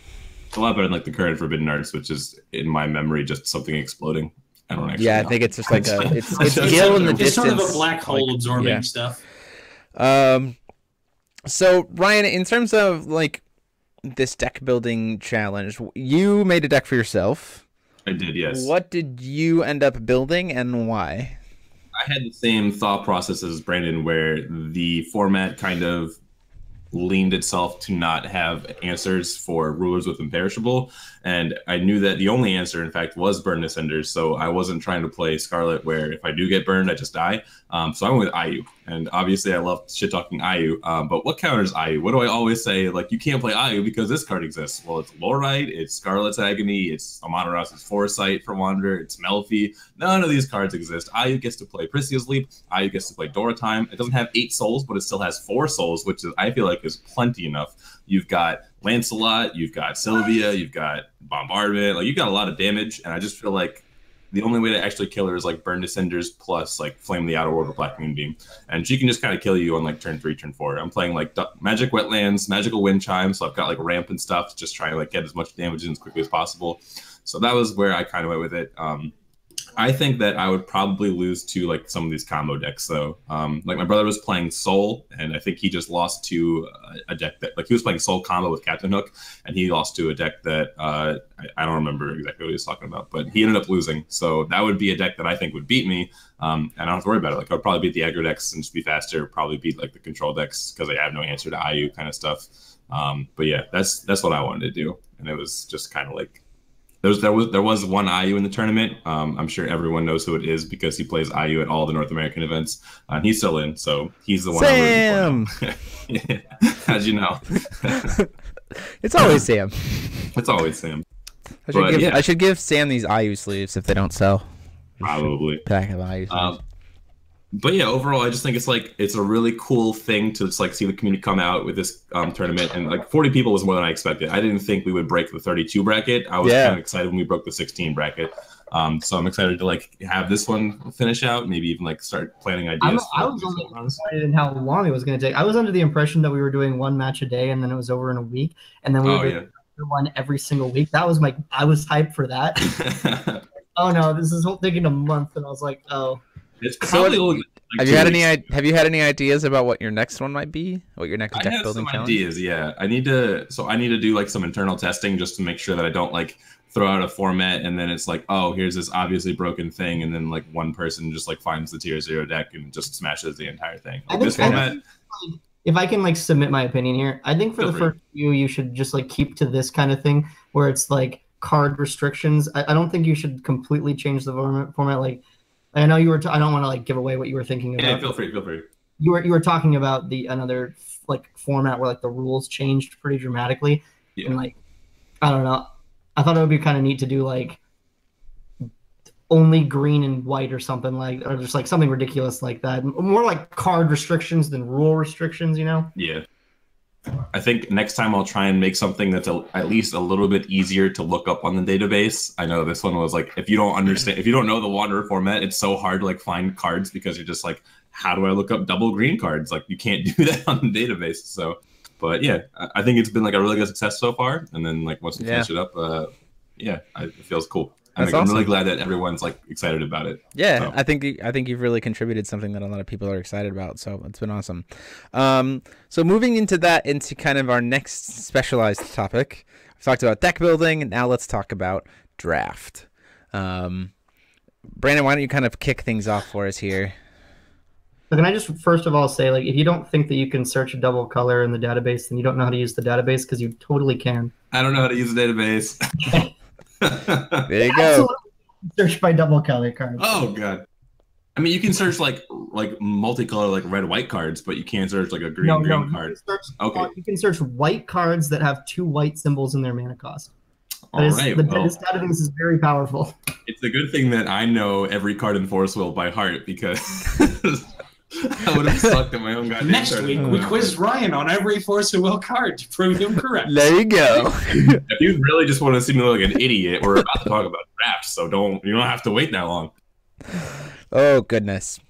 Speaker 3: It's a lot better than like the current Forbidden Arts, which is in my memory just something exploding. I don't actually.
Speaker 2: Yeah,
Speaker 3: know.
Speaker 2: I think it's just like it's Gil in the distance.
Speaker 5: It's sort of a black hole absorbing stuff.
Speaker 2: So Ryan, in terms of like this deck building challenge, you made a deck for yourself.
Speaker 3: I did, yes.
Speaker 2: What did you end up building and why?
Speaker 3: I had the same thought process as Brandon, where the format kind of leaned itself to not have answers for rulers with imperishable, and I knew that the only answer in fact was burn ascenders, so I wasn't trying to play Scarlet where if I do get burned I just die. So I went with Ayu, and obviously I love shit talking Ayu, but what counters Ayu? What do I always say? Like, you can't play Ayu because this card exists. Well, it's Lorite, it's Scarlet's Agony, it's Amaterasu Foresight for Wanderer, it's Melfi. None of these cards exist. Ayu gets to play Pricia's Leap, Ayu gets to play Dora Time. It doesn't have 8 souls, but it still has 4 souls, which is, I feel like, is plenty enough. You've got Lancelot, you've got Sylvia, you've got Bombardment, like, you've got a lot of damage, and I just feel like the only way to actually kill her is like Burn Descenders plus like Flame the Outer World or Black Moonbeam, and she can just kind of kill you on like turn 3, turn 4. I'm playing like Magic Wetlands, Magical Wind Chime, so I've got like ramp and stuff to just try to like get as much damage in as quickly as possible. So that was where I kind of went with it. I think that I would probably lose to like some of these combo decks though. Like my brother was playing Soul, and I think he just lost to a deck that, like, he was playing Soul combo with Captain Hook, and he lost to a deck that I don't remember exactly what he was talking about, but he ended up losing. So that would be a deck that I think would beat me, and I don't have to worry about it. Like, I would probably beat the aggro decks and just be faster, probably beat like the control decks because I have no answer to Ayu kind of stuff. But yeah, that's what I wanted to do, and it was just kind of like, there was one Ayu in the tournament. I'm sure everyone knows who it is because he plays Ayu at all the North American events. And he's still in, so he's the one.
Speaker 2: Sam!
Speaker 3: Yeah. How'd you know?
Speaker 2: It's always Sam.
Speaker 3: It's always Sam.
Speaker 2: I should give Sam these Ayu sleeves if they don't sell.
Speaker 3: Probably.
Speaker 2: Pack of Ayu sleeves.
Speaker 3: But yeah, overall, I just think it's a really cool thing to just like see the community come out with this tournament, and like 40 people was more than I expected. I didn't think we would break the 32 bracket. I was kind of excited when we broke the 16 bracket. So I'm excited to like have this one finish out, maybe even like start planning ideas.
Speaker 4: I was only excited in how long it was going to take. I was under the impression that we were doing 1 match a day, and then it was over in a week, and then we were doing one every single week. That was I was hyped for that. oh no, this is taking a month, and I was like, oh.
Speaker 3: It's probably only
Speaker 2: Have you had any ideas about what your next one might be? What your next deck building challenge?
Speaker 3: Ideas, yeah. I need to do like some internal testing just to make sure that I don't like throw out a format and then it's like, oh, here's this obviously broken thing, and then like one person just like finds the tier 0 deck and just smashes the entire thing. Like, this format.
Speaker 4: If I can like submit my opinion here, I think for the first few you should just like keep to this kind of thing where it's like card restrictions. I don't think you should completely change the format. Like, I know you were. I don't want to like give away what you were thinking about.
Speaker 3: Yeah, feel free.
Speaker 4: You were talking about another like format where like the rules changed pretty dramatically, and like I don't know. I thought it would be kind of neat to do like only green and white or something like, or just like something ridiculous like that. More like card restrictions than rule restrictions, you know?
Speaker 3: Yeah. I think next time I'll try and make something that's at least a little bit easier to look up on the database. I know this one was like, if you don't know the Wanderer format, it's so hard to like find cards because you're just like, how do I look up double green cards? Like you can't do that on the database. So, but yeah, I think it's been like a really good success so far. And then like once we finish it up, it feels cool. I'm really glad that everyone's like excited about it.
Speaker 2: Yeah, so. I think you've really contributed something that a lot of people are excited about. So it's been awesome. So moving into kind of our next specialized topic, we've talked about deck building, and now let's talk about draft. Brandon, why don't you kind of kick things off for us here?
Speaker 4: So can I just first of all say, like, if you don't think that you can search a double color in the database, then you don't know how to use the database, because you totally can.
Speaker 3: I don't know how to use the database.
Speaker 2: There you go.
Speaker 4: Search by double color cards.
Speaker 3: Oh god. I mean, you can search like multicolor, like red white cards, but you can't search like a green card.
Speaker 4: You can search white cards that have 2 white symbols in their mana cost. This database is very powerful. It's
Speaker 3: a good thing that I know every card in Force Will by heart, because I would have sucked at my own goddamn
Speaker 5: Next week, we quiz Ryan on every Force of Will card to prove him correct.
Speaker 2: There you go.
Speaker 3: If you really just want to see me look like an idiot, we're about to talk about drafts, so you don't have to wait that long.
Speaker 2: Oh goodness.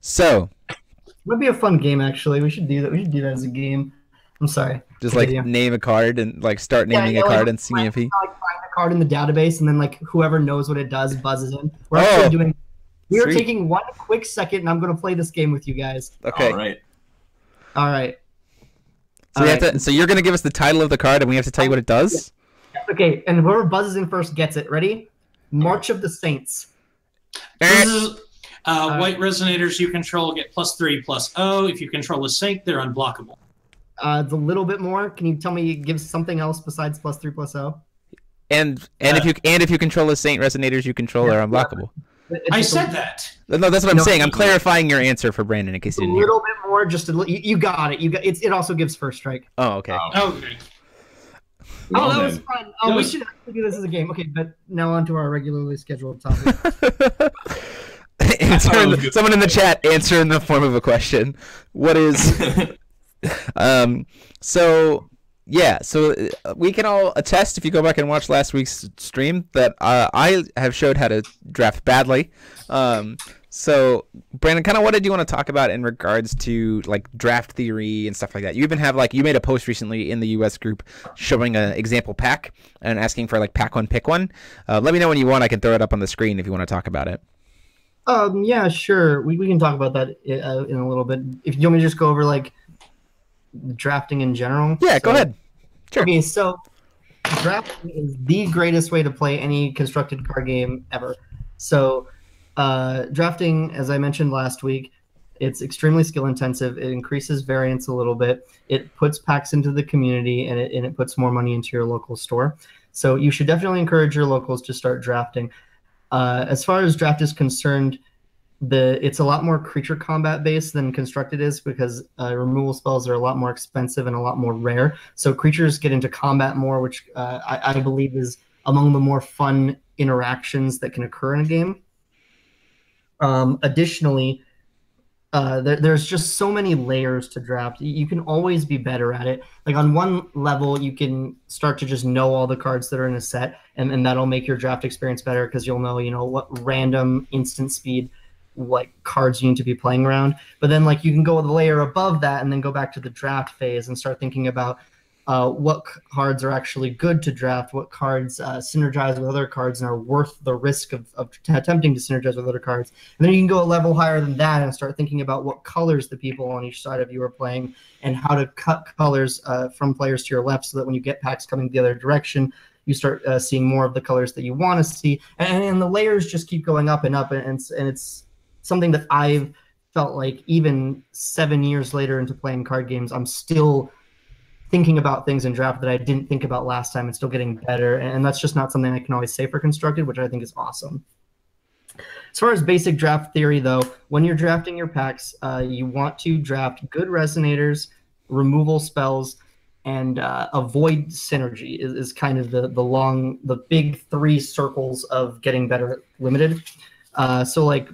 Speaker 2: So
Speaker 4: it would be a fun game, actually. We should do that. We should do that as a game. I'm sorry.
Speaker 2: Just like name a card and like start naming a card and seeing if he
Speaker 4: find a card in the database, and then like whoever knows what it does buzzes in. We're actually doing. We are taking one quick second, and I'm going to play this game with you guys.
Speaker 2: Okay.
Speaker 4: All right.
Speaker 2: So you're going to give us the title of the card, and we have to tell you what it does?
Speaker 4: Yeah. Okay, and whoever buzzes in first gets it. Ready? March of the Saints.
Speaker 5: This is white resonators you control get +3/+0. If you control a Saint, they're unblockable.
Speaker 4: It's a little bit more. Can you tell me, give something else besides +3/+0?
Speaker 2: And if you control a Saint, resonators you control are unblockable.
Speaker 5: I said that.
Speaker 2: No, that's what I'm saying. I'm clarifying your answer for Brandon in case you didn't hear.
Speaker 4: A little bit more, just you got it. It also gives first strike.
Speaker 2: Oh, okay.
Speaker 5: Okay.
Speaker 4: Well, that was fun. Oh, we should actually do this as a game. Okay, but now on to our regularly scheduled topic.
Speaker 2: Someone in the chat answer in the form of a question. What is? So we can all attest, if you go back and watch last week's stream, that I have showed how to draft badly. So Brandon, kind of what did you want to talk about in regards to like draft theory and stuff like that? You even have you made a post recently in the US group showing an example pack and asking for like pack one, pick one. Let me know when you want. I can throw it up on the screen if you want to talk about it.
Speaker 4: Yeah, sure. We can talk about that in a little bit. If you want me to just go over like drafting in general.
Speaker 2: Yeah, go ahead. Sure.
Speaker 4: Okay, so drafting is the greatest way to play any constructed card game ever. So drafting, as I mentioned last week, it's extremely skill intensive. It increases variance a little bit. It puts packs into the community, and it puts more money into your local store. So you should definitely encourage your locals to start drafting. As far as draft is concerned, it's a lot more creature combat based than constructed is, because removal spells are a lot more expensive and a lot more rare. So creatures get into combat more, which I believe is among the more fun interactions that can occur in a game. Additionally, there's just so many layers to draft. You can always be better at it. Like on one level, you can start to just know all the cards that are in a set, and that'll make your draft experience better, because you'll know, what random instant speed like cards you need to be playing around. But then like you can go the layer above that and then go back to the draft phase and start thinking about what cards are actually good to draft, what cards synergize with other cards and are worth the risk of attempting to synergize with other cards. And then you can go a level higher than that and start thinking about what colors the people on each side of you are playing and how to cut colors from players to your left so that when you get packs coming the other direction, you start seeing more of the colors that you want to see. And the layers just keep going up and up. And it's something that I've felt like even 7 years later into playing card games, I'm still thinking about things in draft that I didn't think about last time and still getting better. And that's just not something I can always say for Constructed, which I think is awesome. As far as basic draft theory, though, when you're drafting your packs, you want to draft good resonators, removal spells, and avoid synergy is kind of the big 3 circles of getting better at limited. So like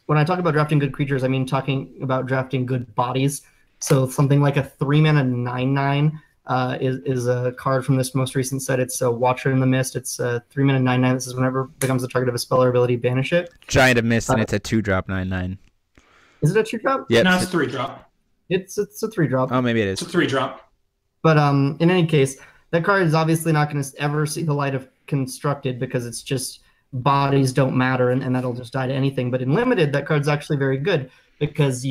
Speaker 4: when I talk about drafting good creatures, I mean talking about drafting good bodies. So something like a 3-mana 9/9 is a card from this most recent set. It's a Watcher in the Mist. It's a 3-mana 9/9. This is whenever it becomes the target of a spell or ability, banish it. Giant of Mist, and it's a 2-drop 9/9. Is it a 2-drop?
Speaker 5: Yeah, no, it's a 3-drop.
Speaker 4: It's a 3-drop.
Speaker 2: Oh, maybe it is.
Speaker 5: It's a 3-drop.
Speaker 4: But in any case, that card is obviously not going to ever see the light of Constructed because it's just bodies don't matter and that'll just die to anything. But in Limited, that card's actually very good because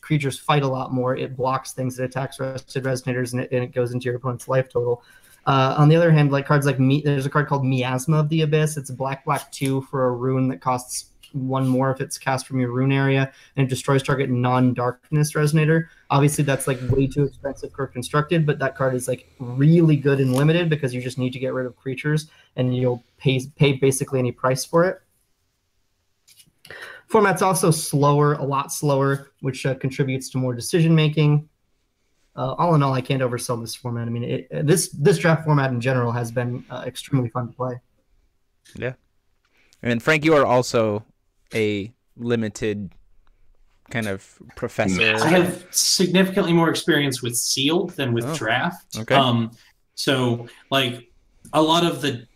Speaker 4: creatures fight a lot more. It blocks things, it attacks rested resonators, and it goes into your opponent's life total. On the other hand, like cards like there's a card called Miasma of the Abyss. It's a black 2 for a rune that costs 1 more if it's cast from your rune area, and it destroys target non-darkness resonator. Obviously, that's like way too expensive for Constructed, but that card is like really good in Limited because you just need to get rid of creatures, and you'll pay basically any price for it. Format's also slower, a lot slower, which contributes to more decision making. All in all, I can't oversell this format. I mean, this draft format in general has been extremely fun to play.
Speaker 2: Yeah, and Frank, you are also a Limited kind of professor.
Speaker 5: I have significantly more experience with sealed than with draft.
Speaker 2: Okay.
Speaker 5: So like a lot of the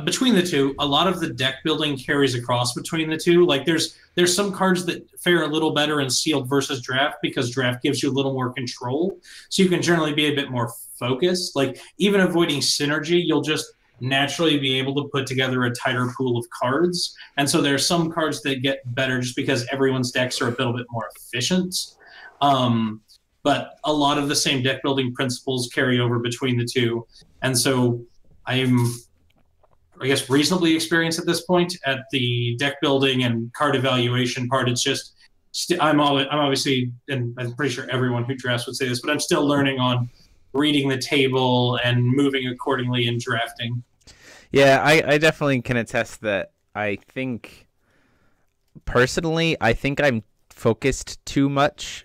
Speaker 5: between the two, a lot of the deck building carries across between the two. Like there's some cards that fare a little better in sealed versus draft because draft gives you a little more control. So you can generally be a bit more focused. Like even avoiding synergy, you'll just naturally be able to put together a tighter pool of cards. And so there are some cards that get better just because everyone's decks are a little bit more efficient. But a lot of the same deck building principles carry over between the two. And so I'm, I guess, reasonably experienced at this point at the deck building and card evaluation part. It's just, I'm obviously, and I'm pretty sure everyone who drafts would say this, but I'm still learning on reading the table and moving accordingly in drafting.
Speaker 2: Yeah, I definitely can attest that I think, personally, I think I'm focused too much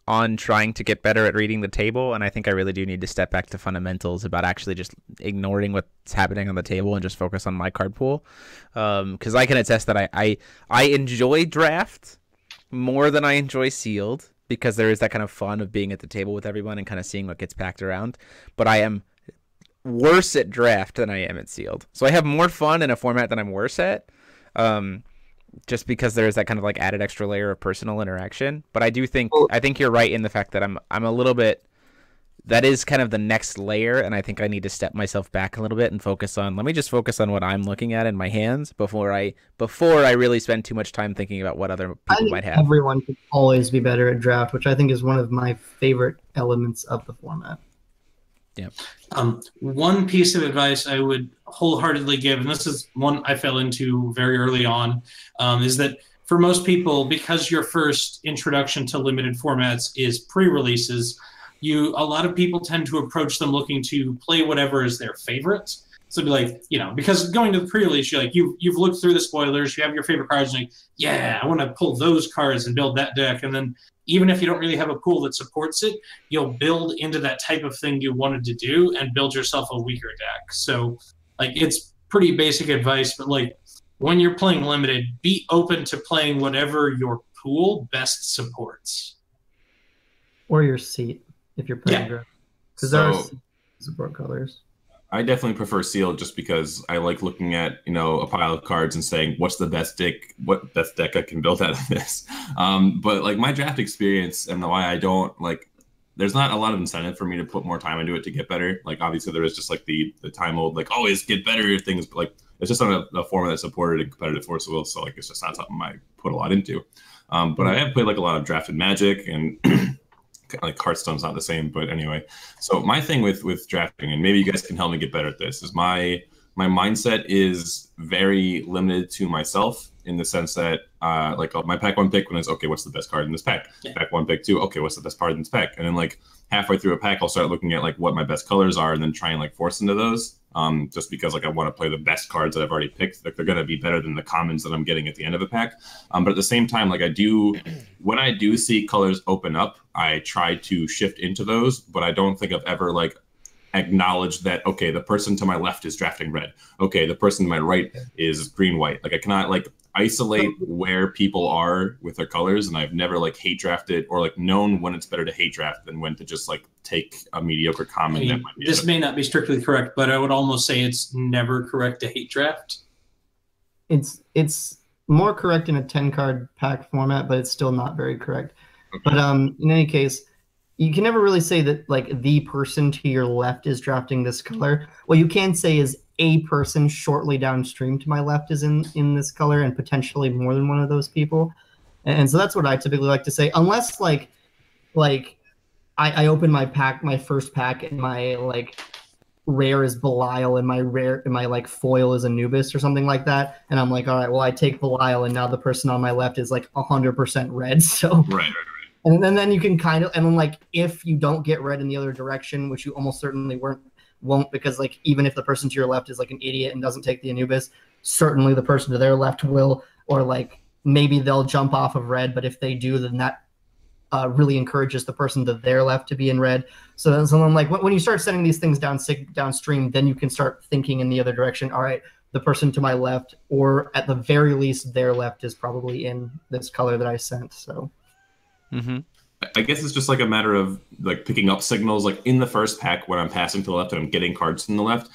Speaker 2: on trying to get better at reading the table, and I think I really do need to step back to fundamentals about actually just ignoring what's happening on the table and just focus on my card pool. Because I can attest that I enjoy draft more than I enjoy sealed, because there is that kind of fun of being at the table with everyone and kind of seeing what gets packed around. But I am worse at draft than I am at sealed. So I have more fun in a format that I'm worse at. Just because there is that kind of like added extra layer of personal interaction. But I do think, I think you're right in the fact that I'm a little bit, that is kind of the next layer, and I think I need to step myself back a little bit and focus on, let me just focus on what I'm looking at in my hands before I really spend too much time thinking about what other people might have.
Speaker 4: Everyone can always be better at draft, which I think is one of my favorite elements of the format.
Speaker 2: Yeah.
Speaker 5: One piece of advice I would wholeheartedly give, and this is one I fell into very early on, is that for most people, because your first introduction to limited formats is pre-releases, a lot of people tend to approach them looking to play whatever is their favorite. So it'd be like, you know, because going to the pre-release, you've looked through the spoilers, you have your favorite cards, and yeah, I want to pull those cards and build that deck, and then even if you don't really have a pool that supports it, you'll build into that type of thing you wanted to do and build yourself a weaker deck. So, like, it's pretty basic advice, but, like, when you're playing limited, be open to playing whatever your pool best supports.
Speaker 4: Or your seat, if you're playing draft. Because there are support colors.
Speaker 3: I definitely prefer sealed just because I like looking at, you know, a pile of cards and saying, what's the best deck, what best deck I can build out of this. But like my draft experience and why I don't like there's not a lot of incentive for me to put more time into it to get better. Like obviously there is just like the time old like always get better things, but like it's just not a format that's supported in competitive Force of Will, so like it's just not something I put a lot into. But I have played like a lot of drafted Magic and like Hearthstone's not the same, but anyway. So my thing with drafting, and maybe you guys can help me get better at this, is my mindset is very limited to myself in the sense that like my pack one pick when it's okay, what's the best card in this pack? Yeah. Pack one pick two, okay, what's the best card in this pack? And then like halfway through a pack, I'll start looking at like what my best colors are and then try and like force into those. Just because like I want to play the best cards that I've already picked. Like they're going to be better than the commons that I'm getting at the end of a pack. But at the same time, like when I do see colors open up, I try to shift into those, but I don't think I've ever like acknowledged that, okay, the person to my left is drafting red. Okay, the person to my right is green-white. Like I cannot like isolate where people are with their colors, and I've never like hate drafted or like known when it's better to hate draft than when to just like take a mediocre common.
Speaker 5: I mean, this may not be strictly correct, but I would almost say it's never correct to hate draft.
Speaker 4: It's more correct in a 10-card pack format, but it's still not very correct. Okay. But in any case, you can never really say that like the person to your left is drafting this color. What you can say is a person shortly downstream to my left is in this color, and potentially more than one of those people. And so that's what I typically like to say, unless like I open my first pack and my like rare is Belial and my like foil is Anubis or something like that, and I'm like, all right, well I take Belial and now the person on my left is like 100% red. So
Speaker 3: right.
Speaker 4: And then you can kind of, and then like if you don't get red in the other direction, which you almost certainly won't, because like even if the person to your left is like an idiot and doesn't take the Anubis, certainly the person to their left will, or like maybe they'll jump off of red, but if they do, then that really encourages the person to their left to be in red. So I'm like, when you start sending these things downstream, then you can start thinking in the other direction. All right, the person to my left, or at the very least their left, is probably in this color that I sent. So.
Speaker 2: Mm-hmm.
Speaker 3: I guess it's just like a matter of like picking up signals. Like in the first pack, when I'm passing to the left and I'm getting cards from the left,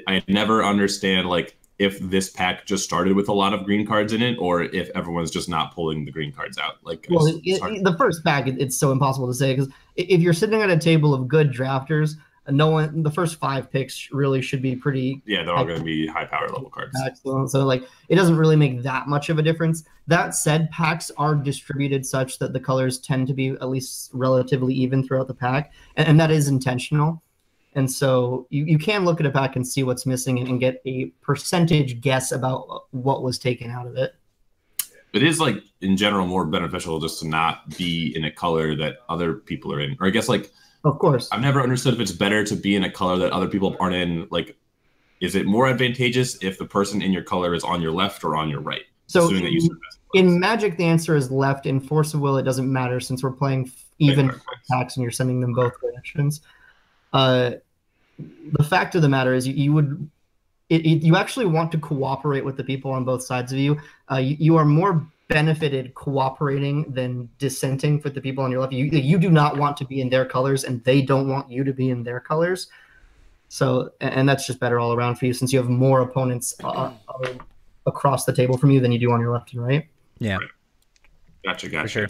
Speaker 3: I never understand like if this pack just started with a lot of green cards in it, or if everyone's just not pulling the green cards out. Like,
Speaker 4: well, the first pack, it's so impossible to say, because if you're sitting at a table of good drafters, the first 5 picks really should be pretty.
Speaker 3: Yeah, they're all going to be high power level cards.
Speaker 4: So like it doesn't really make that much of a difference. That said, packs are distributed such that the colors tend to be at least relatively even throughout the pack, and that is intentional. And so you can look at a pack and see what's missing and get a percentage guess about what was taken out of it.
Speaker 3: It is like in general more beneficial just to not be in a color that other people are in, or I guess like.
Speaker 4: Of course.
Speaker 3: I've never understood if it's better to be in a color that other people aren't in. Like, is it more advantageous if the person in your color is on your left or on your right?
Speaker 4: So in Magic, the answer is left. In Force of Will, it doesn't matter since we're playing even packs and you're sending them both directions. The fact of the matter is you actually want to cooperate with the people on both sides of you. You are more benefited cooperating than dissenting with the people on your left. You do not want to be in their colors, and they don't want you to be in their colors. So, and that's just better all around for you, since you have more opponents across the table from you than you do on your left and right.
Speaker 2: Yeah,
Speaker 3: right. Gotcha.
Speaker 2: For sure.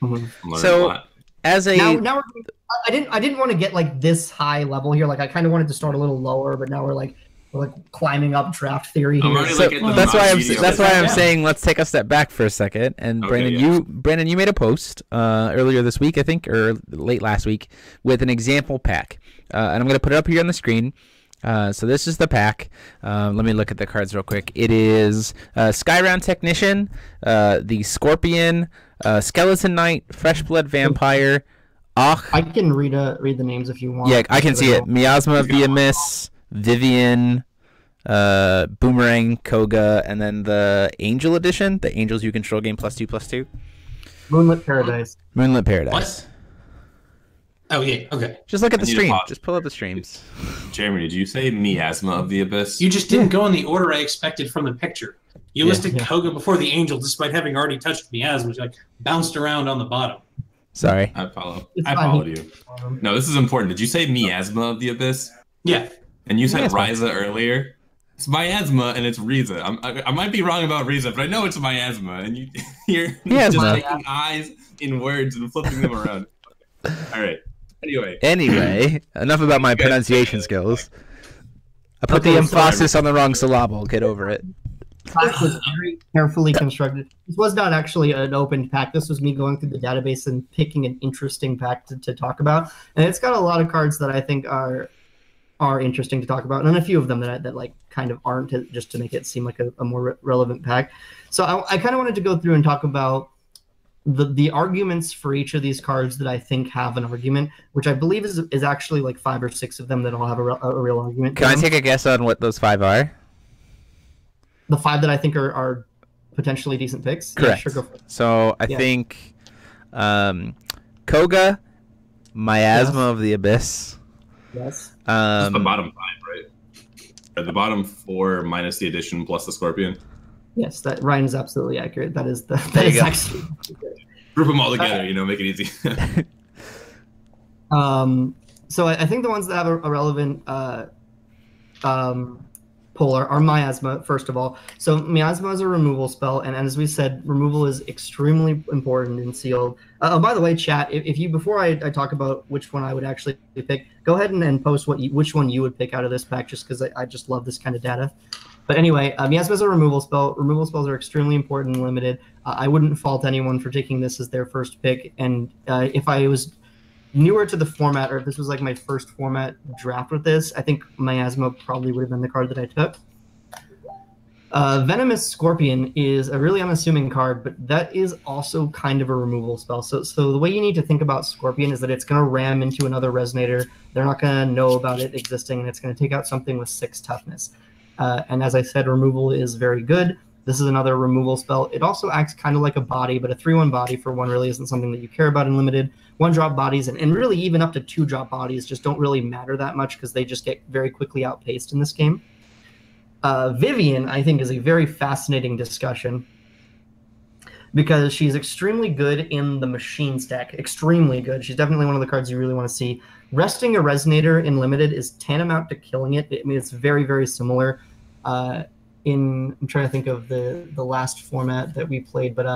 Speaker 4: Mm-hmm.
Speaker 2: So, as a
Speaker 4: now I didn't want to get like this high level here. Like I kind of wanted to start a little lower, but now we're like climbing up draft theory here.
Speaker 2: So that's why I'm saying let's take a step back for a second. And okay, Brandon, you made a post earlier this week, I think, or late last week, with an example pack, and I'm going to put it up here on the screen. So this is the pack. Let me look at the cards real quick. It is Skyround Technician, the Scorpion, Skeleton Knight, Fresh Blood Vampire.
Speaker 4: I can read the names if you want.
Speaker 2: Yeah, I can see it. Miasma of the Abyss, Vivian, Boomerang, Koga, and then the Angel Edition, the Angels you control game +2/+2.
Speaker 4: Moonlit Paradise.
Speaker 2: Moonlit Paradise.
Speaker 5: What? Oh yeah, okay.
Speaker 2: Just look at the stream. Just pull up the streams.
Speaker 3: Jeremy, did you say Miasma of the Abyss?
Speaker 5: You just didn't go in the order I expected from the picture. You listed Koga before the Angel, despite having already touched Miasma, which like bounced around on the bottom.
Speaker 2: Sorry.
Speaker 3: I followed you. No, this is important. Did you say Miasma of the Abyss?
Speaker 5: Yeah.
Speaker 3: And you said Riza earlier. It's miasma and it's Riza. I might be wrong about Riza, but I know it's miasma. And you're just taking eyes in words and flipping them around. All right.
Speaker 2: Anyway, enough about my pronunciation skills. I put the
Speaker 3: Okay,
Speaker 2: emphasis on the wrong syllable. Get over it.
Speaker 4: Pack was very carefully constructed. This was not actually an open pack. This was me going through the database and picking an interesting pack to talk about. And it's got a lot of cards that I think are interesting to talk about, and a few of them that like kind of aren't, just to make it seem like a more relevant pack. So I kind of wanted to go through and talk about the arguments for each of these cards that I think have an argument, which I believe is actually like 5 or 6 of them that all have a real argument.
Speaker 2: Can I take a guess on what those 5 are?
Speaker 4: The 5 that I think are potentially decent picks?
Speaker 2: Correct.
Speaker 4: Yeah, sure, go for it.
Speaker 2: So I think Koga, Miasma of the Abyss.
Speaker 4: Yes.
Speaker 3: Just the bottom 5, right? Or the bottom 4 minus the addition plus the Scorpion.
Speaker 4: Yes, that Ryan is absolutely accurate. That is actually
Speaker 3: Group them all together, make it easy.
Speaker 4: So I think the ones that have a relevant pull are Miasma, first of all. So Miasma is a removal spell, and as we said, removal is extremely important in sealed. By the way, chat, if you before I talk about which one I would actually pick, go ahead and post which one you would pick out of this pack, just because I just love this kind of data. But anyway, Miasma is a removal spell. Removal spells are extremely important and limited. I wouldn't fault anyone for taking this as their first pick, and if I was newer to the format, or if this was like my first format draft with this, I think Miasma probably would have been the card that I took. Venomous Scorpion is a really unassuming card, but that is also kind of a removal spell. So the way you need to think about Scorpion is that it's going to ram into another Resonator. They're not going to know about it existing, and it's going to take out something with 6 toughness. And as I said, removal is very good. This is another removal spell. It also acts kind of like a body, but a 3/1 body for 1 really isn't something that you care about in limited. 1-drop bodies, and really even up to 2-drop bodies just don't really matter that much because they just get very quickly outpaced in this game. Vivian, I think, is a very fascinating discussion because she's extremely good in the machine stack. Extremely good. She's definitely one of the cards you really want to see. Resting a Resonator in limited is tantamount to killing it. I mean, it's very, very similar. I'm trying to think of the last format that we played, but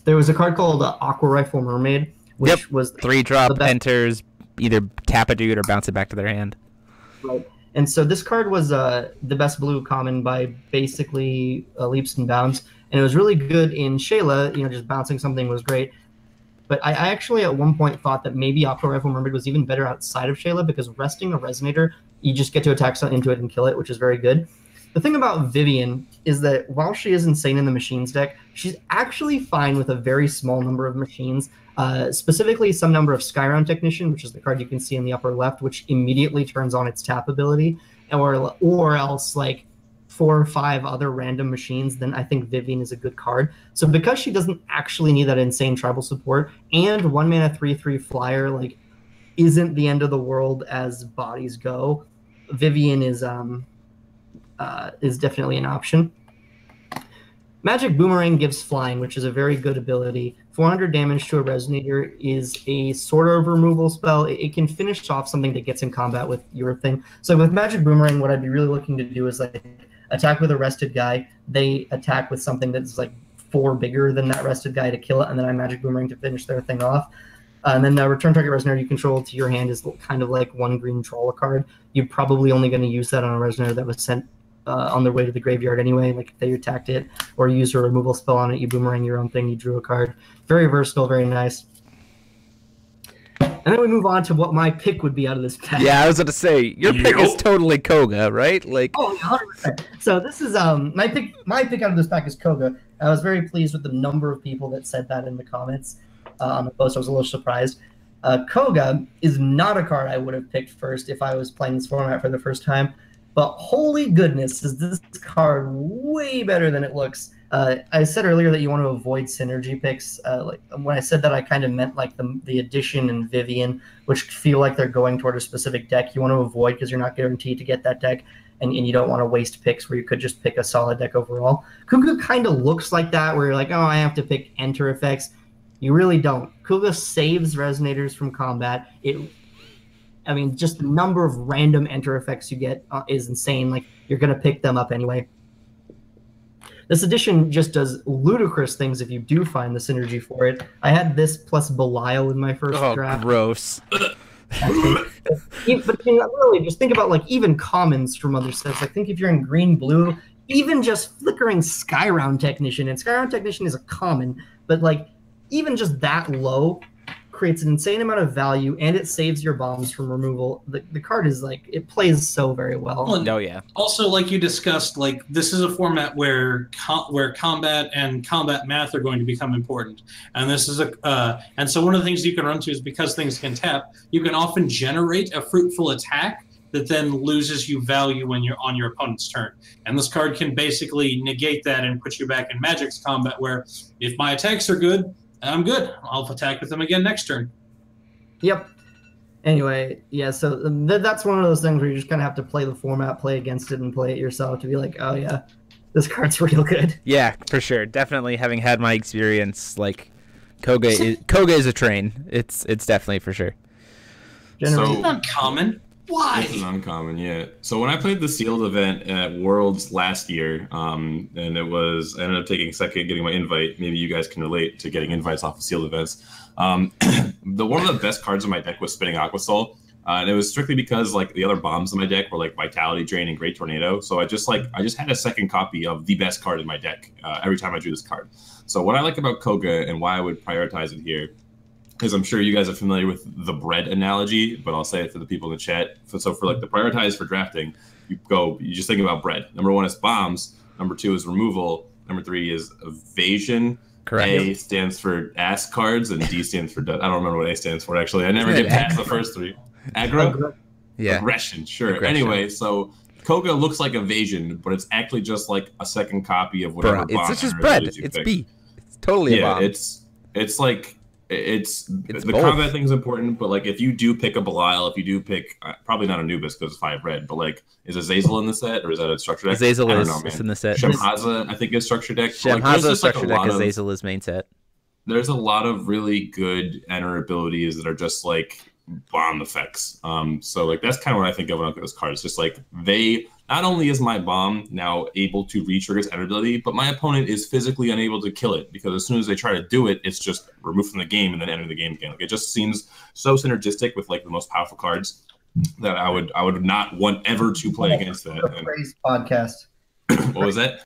Speaker 4: there was a card called Aqua Rifle Mermaid, which was
Speaker 2: 3-drop enters, either tap a dude or bounce it back to their hand.
Speaker 4: Right. And so this card was the best blue common by basically leaps and bounds, and it was really good in Shayla. Just bouncing something was great. But I actually at one point thought that maybe Aqua Rifle Mermaid was even better outside of Shayla because resting a Resonator, you just get to attack something into it and kill it, which is very good. The thing about Vivian is that while she is insane in the machines deck, she's actually fine with a very small number of machines, specifically some number of Skyround Technician, which is the card you can see in the upper left, which immediately turns on its tap ability, or else like 4 or 5 other random machines, then I think Vivian is a good card. So because she doesn't actually need that insane tribal support, and 1 mana 3/3 flyer like isn't the end of the world as bodies go, Vivian is definitely an option. Magic Boomerang gives flying, which is a very good ability. 400 damage to a Resonator is a sort of removal spell. It can finish off something that gets in combat with your thing. So with Magic Boomerang, what I'd be really looking to do is like attack with a rested guy. They attack with something that's like 4 bigger than that rested guy to kill it, and then I Magic Boomerang to finish their thing off. And then return target Resonator you control to your hand is kind of like 1 green troll card. You're probably only going to use that on a Resonator that was sent on their way to the graveyard anyway, like if they attacked it, or you use a removal spell on it, you boomerang your own thing, you drew a card. Very versatile, very nice. And then we move on to what my pick would be out of this pack.
Speaker 2: Yeah, I was going to say, your pick is totally Koga, right? Like,
Speaker 4: oh, 100%. So this is my pick. My pick out of this pack is Koga. I was very pleased with the number of people that said that in the comments on the post. I was a little surprised. Koga is not a card I would have picked first if I was playing this format for the first time. But holy goodness, is this card way better than it looks. I said earlier that you want to avoid synergy picks. Like when I said that, I kind of meant like the Addition and Vivian, which feel like they're going toward a specific deck you want to avoid because you're not guaranteed to get that deck, and you don't want to waste picks where you could just pick a solid deck overall. Kuga kind of looks like that, where you're like, oh, I have to pick enter effects. You really don't. Kuga saves Resonators from combat. I mean, just the number of random enter effects you get is insane. Like, you're going to pick them up anyway. This edition just does ludicrous things if you do find the synergy for it. I had this plus Belial in my first draft.
Speaker 2: Gross.
Speaker 4: But really, just think about like even commons from other sets. Like think if you're in green blue, even just flickering Skyround Technician, and Skyround Technician is a common, but like even just that low creates an insane amount of value, and it saves your bombs from removal. The card is like, it plays so very well.
Speaker 2: Oh yeah.
Speaker 5: Also, like you discussed, like this is a format where combat and combat math are going to become important, and this is and so one of the things you can run to is because things can tap, you can often generate a fruitful attack that then loses you value when you're on your opponent's turn. And this card can basically negate that and put you back in Magic's combat, where if my attacks are good, I'm good. I'll attack with them again next turn.
Speaker 4: Yep. Anyway, yeah, so that's one of those things where you just kind of have to play the format, play against it, and play it yourself to be like, oh yeah, this card's real good.
Speaker 2: Yeah, for sure. Definitely having had my experience, like Koga is a train. It's definitely for sure.
Speaker 4: Generally,
Speaker 5: It's uncommon. Why?
Speaker 3: This is uncommon, yeah. So when I played the sealed event at Worlds last year, and I ended up taking second, getting my invite. Maybe you guys can relate to getting invites off of sealed events. One of the best cards in my deck was Spinning Aqua Soul, and it was strictly because like the other bombs in my deck were like Vitality Drain and Great Tornado. So I just had a second copy of the best card in my deck every time I drew this card. So what I like about Koga and why I would prioritize it here, because I'm sure you guys are familiar with the bread analogy, but I'll say it for the people in the chat. So for like the prioritize for drafting, you just think about bread. Number 1 is bombs. Number 2 is removal. Number 3 is evasion.
Speaker 2: Correct.
Speaker 3: A stands for ass cards, and D stands for I don't remember what A stands for, actually. I never get past the first 3. Aggro?
Speaker 2: Yeah.
Speaker 3: Aggression, sure.
Speaker 2: Aggression.
Speaker 3: Anyway, so Koga looks like evasion, but it's actually just like a second copy of whatever bomb.
Speaker 2: It's just bread. It's B. It's totally a bomb.
Speaker 3: It's like... It's the
Speaker 2: both.
Speaker 3: combat thing is important, but like if you do pick a Belial, if you do pick probably not Anubis because it's 5 red, but like is Azazel in the set or is that a structure deck?
Speaker 2: Azazel is in the set.
Speaker 3: Shemhaza, I think, is structure deck.
Speaker 2: Shemhaza structure deck. Azazel is main set.
Speaker 3: There's a lot of really good enter abilities that are just like bomb effects. So like that's kind of what I think of when I look at those cards. Just like they not only is my bomb now able to re-trigger its enter ability, but my opponent is physically unable to kill it because as soon as they try to do it, it's just removed from the game and then enter the game again. Like it just seems so synergistic with like the most powerful cards that I would not want ever to play against that.
Speaker 4: Praise podcast.
Speaker 3: What was that?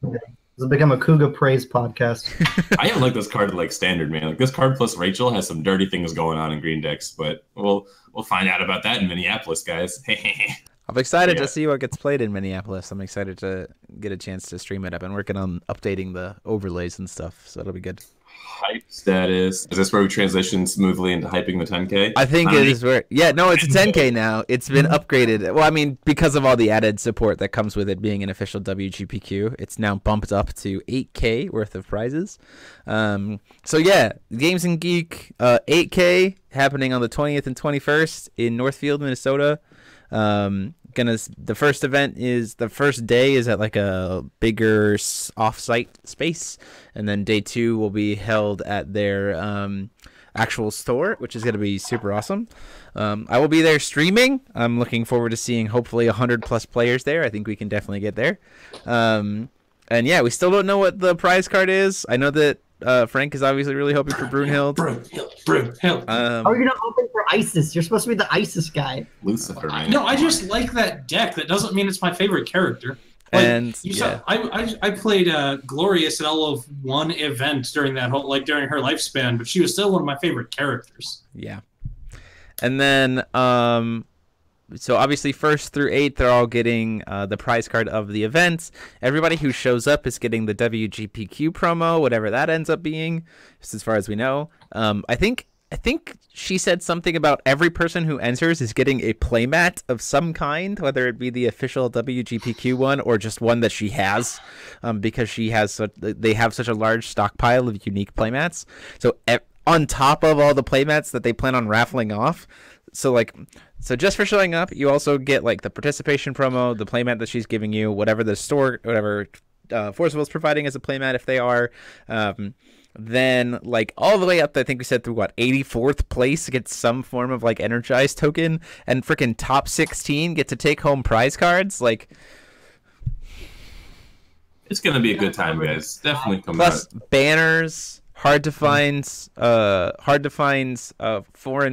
Speaker 4: It's become a Kuga praise podcast.
Speaker 3: I don't like this card like standard, man. Like this card plus Rachel has some dirty things going on in green decks, but we'll find out about that in Minneapolis, guys.
Speaker 2: I'm excited to see what gets played in Minneapolis. I'm excited to get a chance to stream it. I've been working on updating the overlays and stuff, so it'll be good.
Speaker 3: Hype status. Is this where we transition smoothly into hyping the 10K?
Speaker 2: I think it is where... Yeah, no, it's a 10K now. It's been upgraded. Well, I mean, because of all the added support that comes with it being an official WGPQ, it's now bumped up to 8K worth of prizes. So yeah, Games and Geek 8K happening on the 20th and 21st in Northfield, Minnesota. The first day is at like a bigger off-site space, and then day 2 will be held at their actual store, which is going to be super awesome. I will be there streaming. I'm looking forward to seeing hopefully 100+ players there. I think we can definitely get there. And yeah, we still don't know what the prize card is. I know that Frank is obviously really hoping for Brunhild.
Speaker 5: Brunhild.
Speaker 4: How are you not hoping for Isis? You're supposed to be the Isis guy.
Speaker 3: Lucifer, man.
Speaker 5: No, I just like that deck. That doesn't mean it's my favorite character. Like,
Speaker 2: And
Speaker 5: saw, I played Glorious at all of one event during that whole during her lifespan, but she was still one of my favorite characters.
Speaker 2: Yeah. And then so obviously 1st through 8th, they're all getting the prize card of the event. Everybody who shows up is getting the WGPQ promo, whatever that ends up being, just as far as we know. I think she said something about every person who enters is getting a playmat of some kind, whether it be the official WGPQ one or just one that she has, because they have such a large stockpile of unique playmats. So on top of all the playmats that they plan on raffling off, so just for showing up, you also get like the participation promo, the playmat that she's giving you, whatever the store, whatever Forcible's providing as a playmat if they are. Then like all the way up, I think we said through 84th place gets some form of like energized token, and freaking top 16 get to take home prize cards. Like
Speaker 3: It's gonna be a good time, guys. Definitely come
Speaker 2: Plus
Speaker 3: out.
Speaker 2: banners, hard to find foreign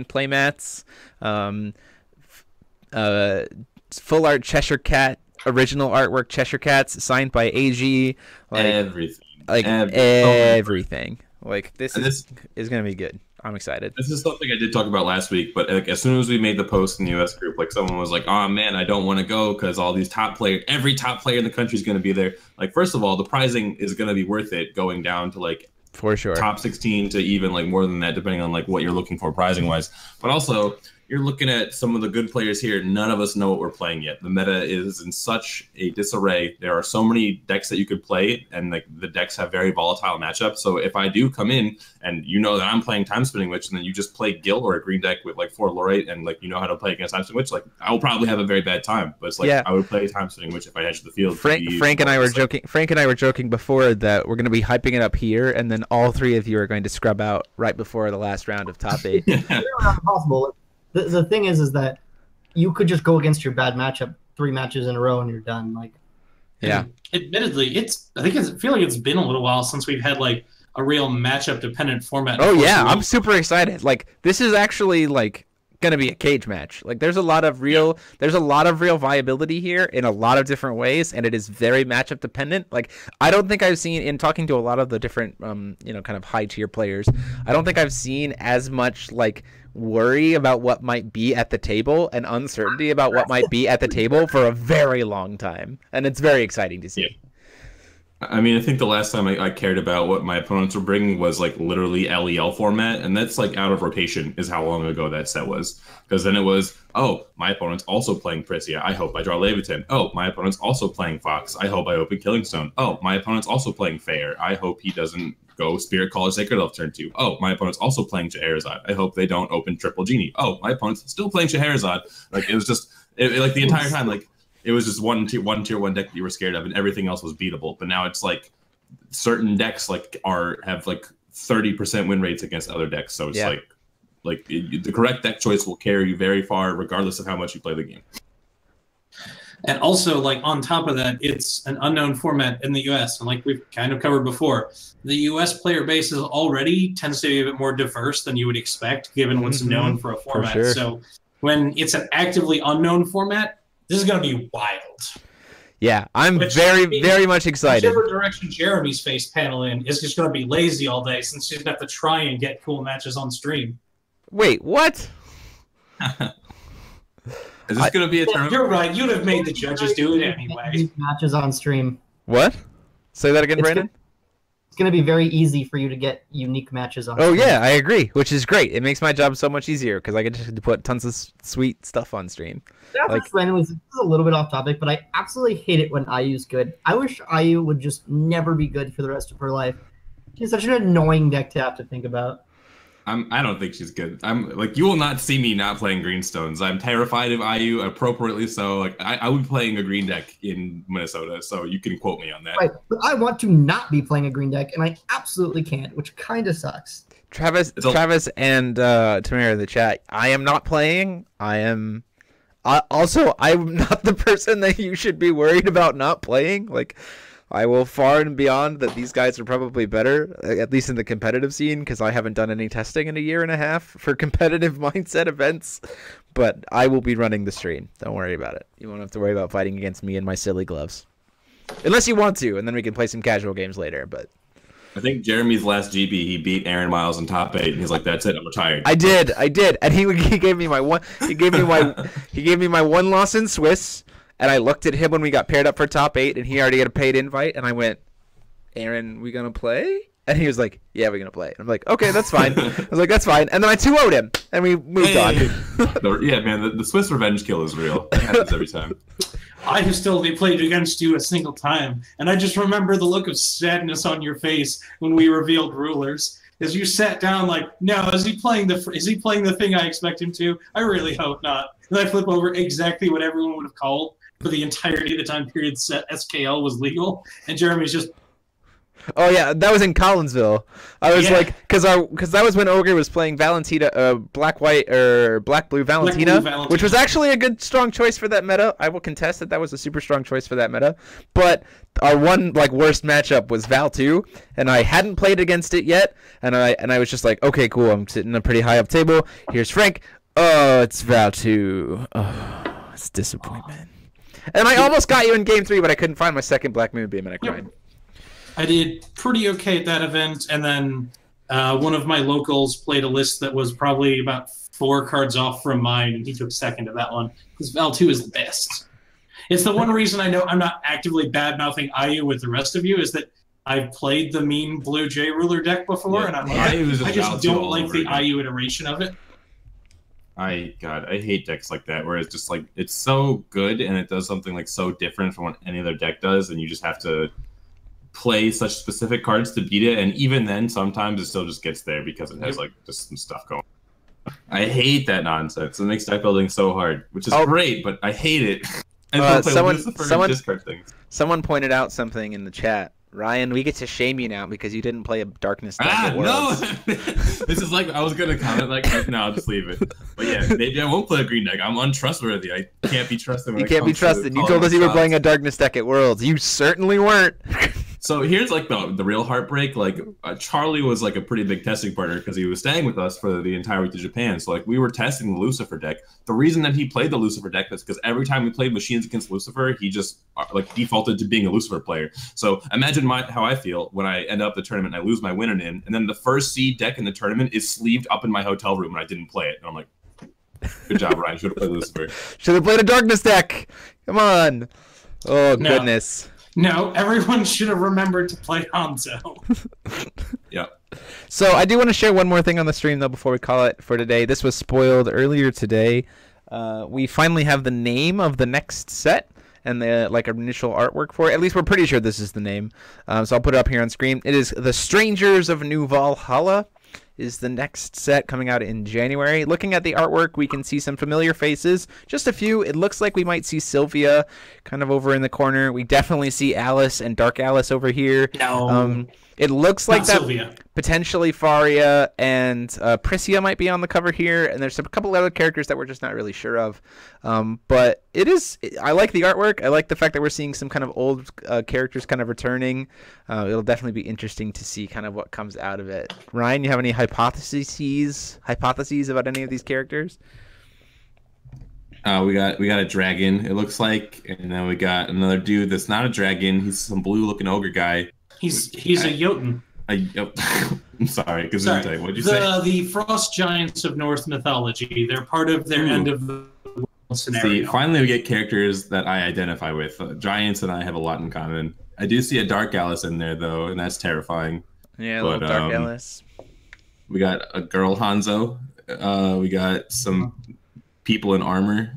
Speaker 2: playmats, full art Cheshire Cat, original artwork Cheshire Cats signed by AG, like everything. Like this is gonna be good. I'm excited.
Speaker 3: This is something I did talk about last week, but like, as soon as we made the post in the US group, like someone was like, "Oh man, I don't want to go because all these top players, every top player in the country is going to be there." Like, first of all, the pricing is going to be worth it going down to like
Speaker 2: for sure
Speaker 3: top 16 to even like more than that, depending on like what you're looking for pricing wise. But also, you're looking at some of the good players here. None of us know what we're playing yet. The meta is in such a disarray. There are so many decks that you could play, and like the decks have very volatile matchups. So if I do come in and you know that I'm playing Time Spinning Witch, and then you just play Gil or a green deck with like 4 Lorate, and like you know how to play against Time Spinning Witch, like I will probably have a very bad time. But it's like I would play Time Spinning Witch if I enter the field.
Speaker 2: Frank and I were joking. Frank and I were joking before that we're going to be hyping it up here, and then all 3 of you are going to scrub out right before the last round of top 8.
Speaker 4: It's not impossible. The thing is that you could just go against your bad matchup 3 matches in a row and you're done. Like,
Speaker 2: yeah.
Speaker 5: Admittedly, I feel like it's been a little while since we've had like a real matchup dependent format.
Speaker 2: Oh yeah, I'm super excited. Like this is actually like gonna be a cage match. Like there's a lot of real viability here in a lot of different ways, and it is very matchup dependent. Like I don't think I've seen, in talking to a lot of the different kind of high tier players, I don't think I've seen as much like worry about what might be at the table and uncertainty about what might be at the table for a very long time, and it's very exciting to see.
Speaker 3: Yeah. I mean, I think the last time I cared about what my opponents were bringing was like literally LEL format, and that's like out of rotation is how long ago that set was. Because then it was, oh, my opponent's also playing Prisia. I hope I draw Leviathan. Oh, my opponent's also playing Fox. I hope I open Killing Stone. Oh, my opponent's also playing Fair. I hope he doesn't go Spirit Call or Sacred Elf turn 2. Oh, my opponent's also playing Scheherazade. I hope they don't open Triple Genie. Oh, my opponent's still playing Scheherazade. Like it was just like the entire time, like it was just one tier 1 deck that you were scared of, and everything else was beatable. But now it's like certain decks like have like 30% win rates against other decks. So it's the correct deck choice will carry you very far, regardless of how much you play the game.
Speaker 5: And also, like on top of that, it's an unknown format in the U.S. And like we've kind of covered before, the U.S. player base is already tends to be a bit more diverse than you would expect, given what's known for a format.
Speaker 2: For sure.
Speaker 5: So when it's an actively unknown format, this is going to be wild.
Speaker 2: Yeah, I'm very much excited.
Speaker 5: Whichever direction Jeremy's face panel in is just going to be lazy all day, since she's going to have to try and get cool matches on stream.
Speaker 2: Wait, what?
Speaker 3: Is this going to be a tournament?
Speaker 5: You're right. You'd have made the judges do it anyway.
Speaker 4: Matches on stream.
Speaker 2: What? Say that again, Brandon?
Speaker 4: It's going to be very easy for you to get unique matches on
Speaker 2: stream.
Speaker 4: Oh,
Speaker 2: yeah, I agree, which is great. It makes my job so much easier because I get to put tons of sweet stuff on stream.
Speaker 4: Yeah, like, this is a little bit off topic, but I absolutely hate it when IU's good. I wish IU would just never be good for the rest of her life. She's such an annoying deck to have to think about.
Speaker 3: I don't think she's good. I'm like, you will not see me not playing Greenstones. I'm terrified of IU, appropriately so. Like I would be playing a green deck in Minnesota, so you can quote me on that.
Speaker 4: Right, but I want to not be playing a green deck, and I absolutely can't, which kind of sucks.
Speaker 2: Travis and Tamara in the chat. I am not playing. I'm not the person that you should be worried about not playing. Like, I will far and beyond that these guys are probably better, at least in the competitive scene, because I haven't done any testing in a year and a half for competitive mindset events. But I will be running the stream. Don't worry about it. You won't have to worry about fighting against me and my silly gloves. Unless you want to, and then we can play some casual games later. But
Speaker 3: I think Jeremy's last GB, he beat Aaron Miles in top 8, and he's like, "That's it, I'm retired."
Speaker 2: I did, and he gave me my one. He gave me my one loss in Swiss. And I looked at him when we got paired up for top 8, and he already had a paid invite. And I went, "Aaron, we gonna play?" And he was like, "Yeah, we're gonna play." And I'm like, "Okay, that's fine." I was like, "That's fine." And then I 2-0'd him, and we moved on.
Speaker 3: Yeah, man, the Swiss revenge kill is real. It happens every time.
Speaker 5: I have still played against you a single time, and I just remember the look of sadness on your face when we revealed rulers. As you sat down, like, "No, is he playing the thing I expect him to? I really hope not." And I flip over exactly what everyone would have called for the entirety of the time period set SKL was legal, and Jeremy's just
Speaker 2: Oh yeah, that was in Collinsville. I was like, because that was when Ogre was playing Valentina, black white or black blue Valentina, which was actually a good strong choice for that meta. I will contest that was a super strong choice for that meta. But our one worst matchup was Val 2, and I hadn't played against it yet, and I was just like, okay, cool, I'm sitting a pretty high up table. Here's Frank. Oh, it's Val 2. Oh, it's disappointment. And I almost got you in game 3, but I couldn't find my second Black Moonbeam, and I cried.
Speaker 5: I did pretty okay at that event, and then one of my locals played a list that was probably about 4 cards off from mine, and he took second to that one, because Val 2 is the best. It's the one reason I know I'm not actively bad-mouthing IU with the rest of you, is that I've played the mean blue J Ruler deck before, and I'm like, I just don't like the IU iteration of it.
Speaker 3: I hate decks like that, where it's just like, it's so good, and it does something like so different from what any other deck does, and you just have to play such specific cards to beat it, and even then sometimes it still just gets there because it has like just some stuff going on. I hate that nonsense. It makes deck building so hard, which is great, but I hate it.
Speaker 2: Someone pointed out something in the chat. Ryan, we get to shame you now because you didn't play a Darkness deck at Worlds.
Speaker 3: No! This is like, I was going to comment like, no, I'll just leave it. But yeah, maybe I won't play a green deck. I'm untrustworthy. I can't be trusted.
Speaker 2: You can't be trusted. You told us you were playing a Darkness deck at Worlds. You certainly weren't.
Speaker 3: So here's like the real heartbreak. Like Charlie was like a pretty big testing partner because he was staying with us for the entire week to Japan. So like we were testing the Lucifer deck. The reason that he played the Lucifer deck is because every time we played machines against Lucifer, he just like defaulted to being a Lucifer player. So imagine how I feel when I end up the tournament and I lose my winner in, and then the first seed deck in the tournament is sleeved up in my hotel room and I didn't play it. And I'm like, good job, Ryan. Should have played Lucifer.
Speaker 2: Should have played a Darkness deck. Come on. Oh goodness.
Speaker 5: No, everyone should have remembered to play Hanzo.
Speaker 3: Yeah.
Speaker 2: So I do want to share one more thing on the stream, though, before we call it for today. This was spoiled earlier today. We finally have the name of the next set and the initial artwork for it. At least we're pretty sure this is the name. So I'll put it up here on screen. It is The Strangers of New Valhalla is the next set coming out in January. Looking at the artwork, we can see some familiar faces. Just a few. It looks like we might see Sylvia kind of over in the corner. We definitely see Alice and Dark Alice over here.
Speaker 5: No.
Speaker 2: It looks like that
Speaker 5: Sylvia.
Speaker 2: Potentially Faria and Priscia might be on the cover here, and there's a couple other characters that we're just not really sure of. But I like the artwork. I like the fact that we're seeing some kind of old characters kind of returning. It'll definitely be interesting to see kind of what comes out of it. Ryan, you have any hypotheses about any of these characters?
Speaker 3: We got a dragon, it looks like, and then we got another dude that's not a dragon. He's some blue-looking ogre guy. He's
Speaker 5: a Jotun.
Speaker 3: I'm sorry, Gesundheit. What'd you say?
Speaker 5: The frost giants of Norse mythology. They're part of their end of the world scenario.
Speaker 3: See, finally we get characters that I identify with. Giants and I have a lot in common. I do see a Dark Alice in there, though, and that's terrifying.
Speaker 2: Yeah, a little Dark Alice.
Speaker 3: We got a girl Hanzo. We got some people in armor.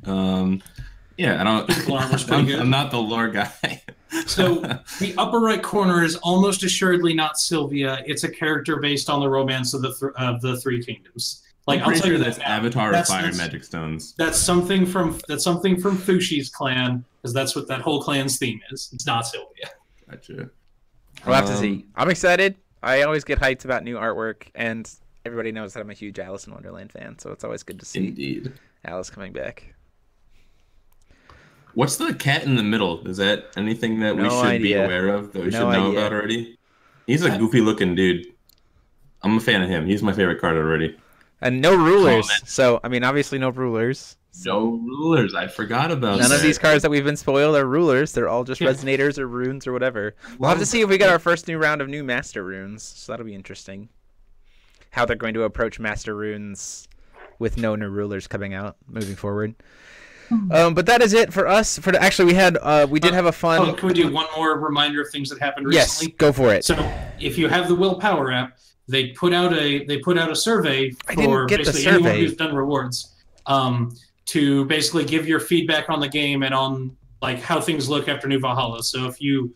Speaker 3: Yeah, I'm not the lore guy.
Speaker 5: So the upper right corner is almost assuredly not Sylvia. It's a character based on the romance of the Three Kingdoms. Like,
Speaker 3: I'm pretty sure that's Avatar of Fire and Magic Stones.
Speaker 5: That's something from Fushi's clan, because that's what that whole clan's theme is. It's not Sylvia.
Speaker 3: Gotcha.
Speaker 2: We'll have to see. I'm excited. I always get hyped about new artwork, and everybody knows that I'm a huge Alice in Wonderland fan, so it's always good to see Alice coming back.
Speaker 3: What's the cat in the middle? Is that anything that we should be aware of, that we should know about already? He's a goofy-looking dude. I'm a fan of him. He's my favorite card already.
Speaker 2: And no rulers. So, I mean, obviously no rulers.
Speaker 3: No rulers. I forgot about that.
Speaker 2: None of these cards that we've been spoiled are rulers. They're all just resonators or runes or whatever. We'll have to see if we get our first new round of new Master Runes. So that'll be interesting. How they're going to approach Master Runes with no new rulers coming out moving forward. But that is it for us. Actually, we did have a fun.
Speaker 5: Oh, can we do one more reminder of things that happened recently?
Speaker 2: Yes, go for it.
Speaker 5: So, if you have the Willpower app, they put out a survey for basically anyone who's done rewards, to basically give your feedback on the game and on like how things look after New Valhalla. So if you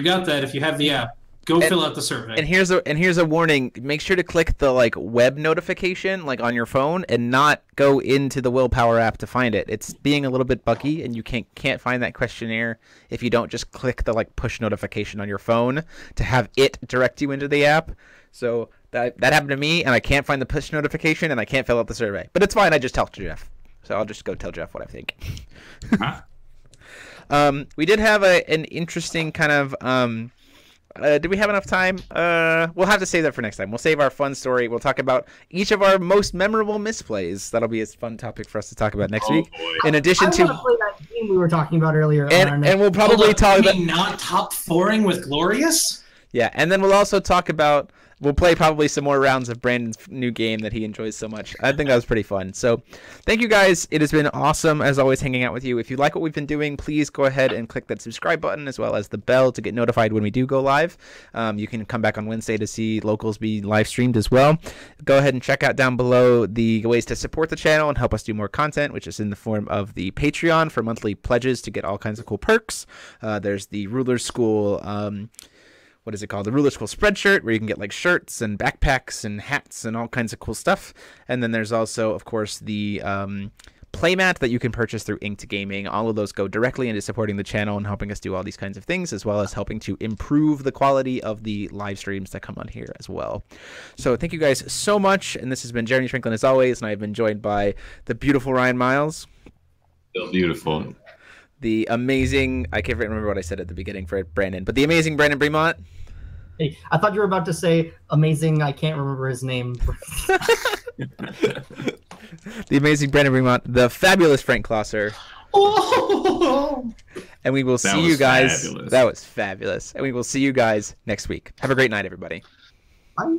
Speaker 5: got that, if you have the app, Go fill out the survey.
Speaker 2: And here's a warning. Make sure to click the like web notification like on your phone and not go into the Willpower app to find it. It's being a little bit buggy and you can't find that questionnaire if you don't just click the like push notification on your phone to have it direct you into the app. So that happened to me and I can't find the push notification and I can't fill out the survey. But it's fine. I just talked to Jeff. So I'll just go tell Jeff what I think. We did have an interesting kind of do we have enough time? We'll have to save that for next time. We'll save our fun story. We'll talk about each of our most memorable misplays. That'll be a fun topic for us to talk about next week.
Speaker 3: Boy.
Speaker 2: In addition
Speaker 4: I
Speaker 2: to
Speaker 4: want to play that game we were talking about earlier.
Speaker 2: and we'll probably talk about
Speaker 5: not top fouring with Glorious.
Speaker 2: Yeah, and then we'll also talk about we'll play probably some more rounds of Brandon's new game that he enjoys so much. I think that was pretty fun. So thank you guys. It has been awesome, as always, hanging out with you. If you like what we've been doing, please go ahead and click that subscribe button as well as the bell to get notified when we do go live. You can come back on Wednesday to see locals be live streamed as well. Go ahead and check out down below the ways to support the channel and help us do more content, which is in the form of the Patreon for monthly pledges to get all kinds of cool perks. There's the Ruler School what is it called? The Ruler School Spreadshirt, where you can get like shirts and backpacks and hats and all kinds of cool stuff. And then there's also, of course, the playmat that you can purchase through Inked Gaming. All of those go directly into supporting the channel and helping us do all these kinds of things, as well as helping to improve the quality of the live streams that come on here as well. So thank you guys so much. And this has been Jeremy Franklin as always, and I've been joined by the beautiful Ryan Miles.
Speaker 3: Still beautiful.
Speaker 2: The amazing, I can't remember what I said at the beginning for Brandon, but the amazing Brandan Bremont.
Speaker 4: Hey, I thought you were about to say amazing. I can't remember his name.
Speaker 2: The amazing Brandan Bremont, the fabulous Frank Klosser.
Speaker 4: Oh!
Speaker 2: And we will see you guys.
Speaker 3: Fabulous.
Speaker 2: That was fabulous. And we will see you guys next week. Have a great night, everybody.
Speaker 4: Bye.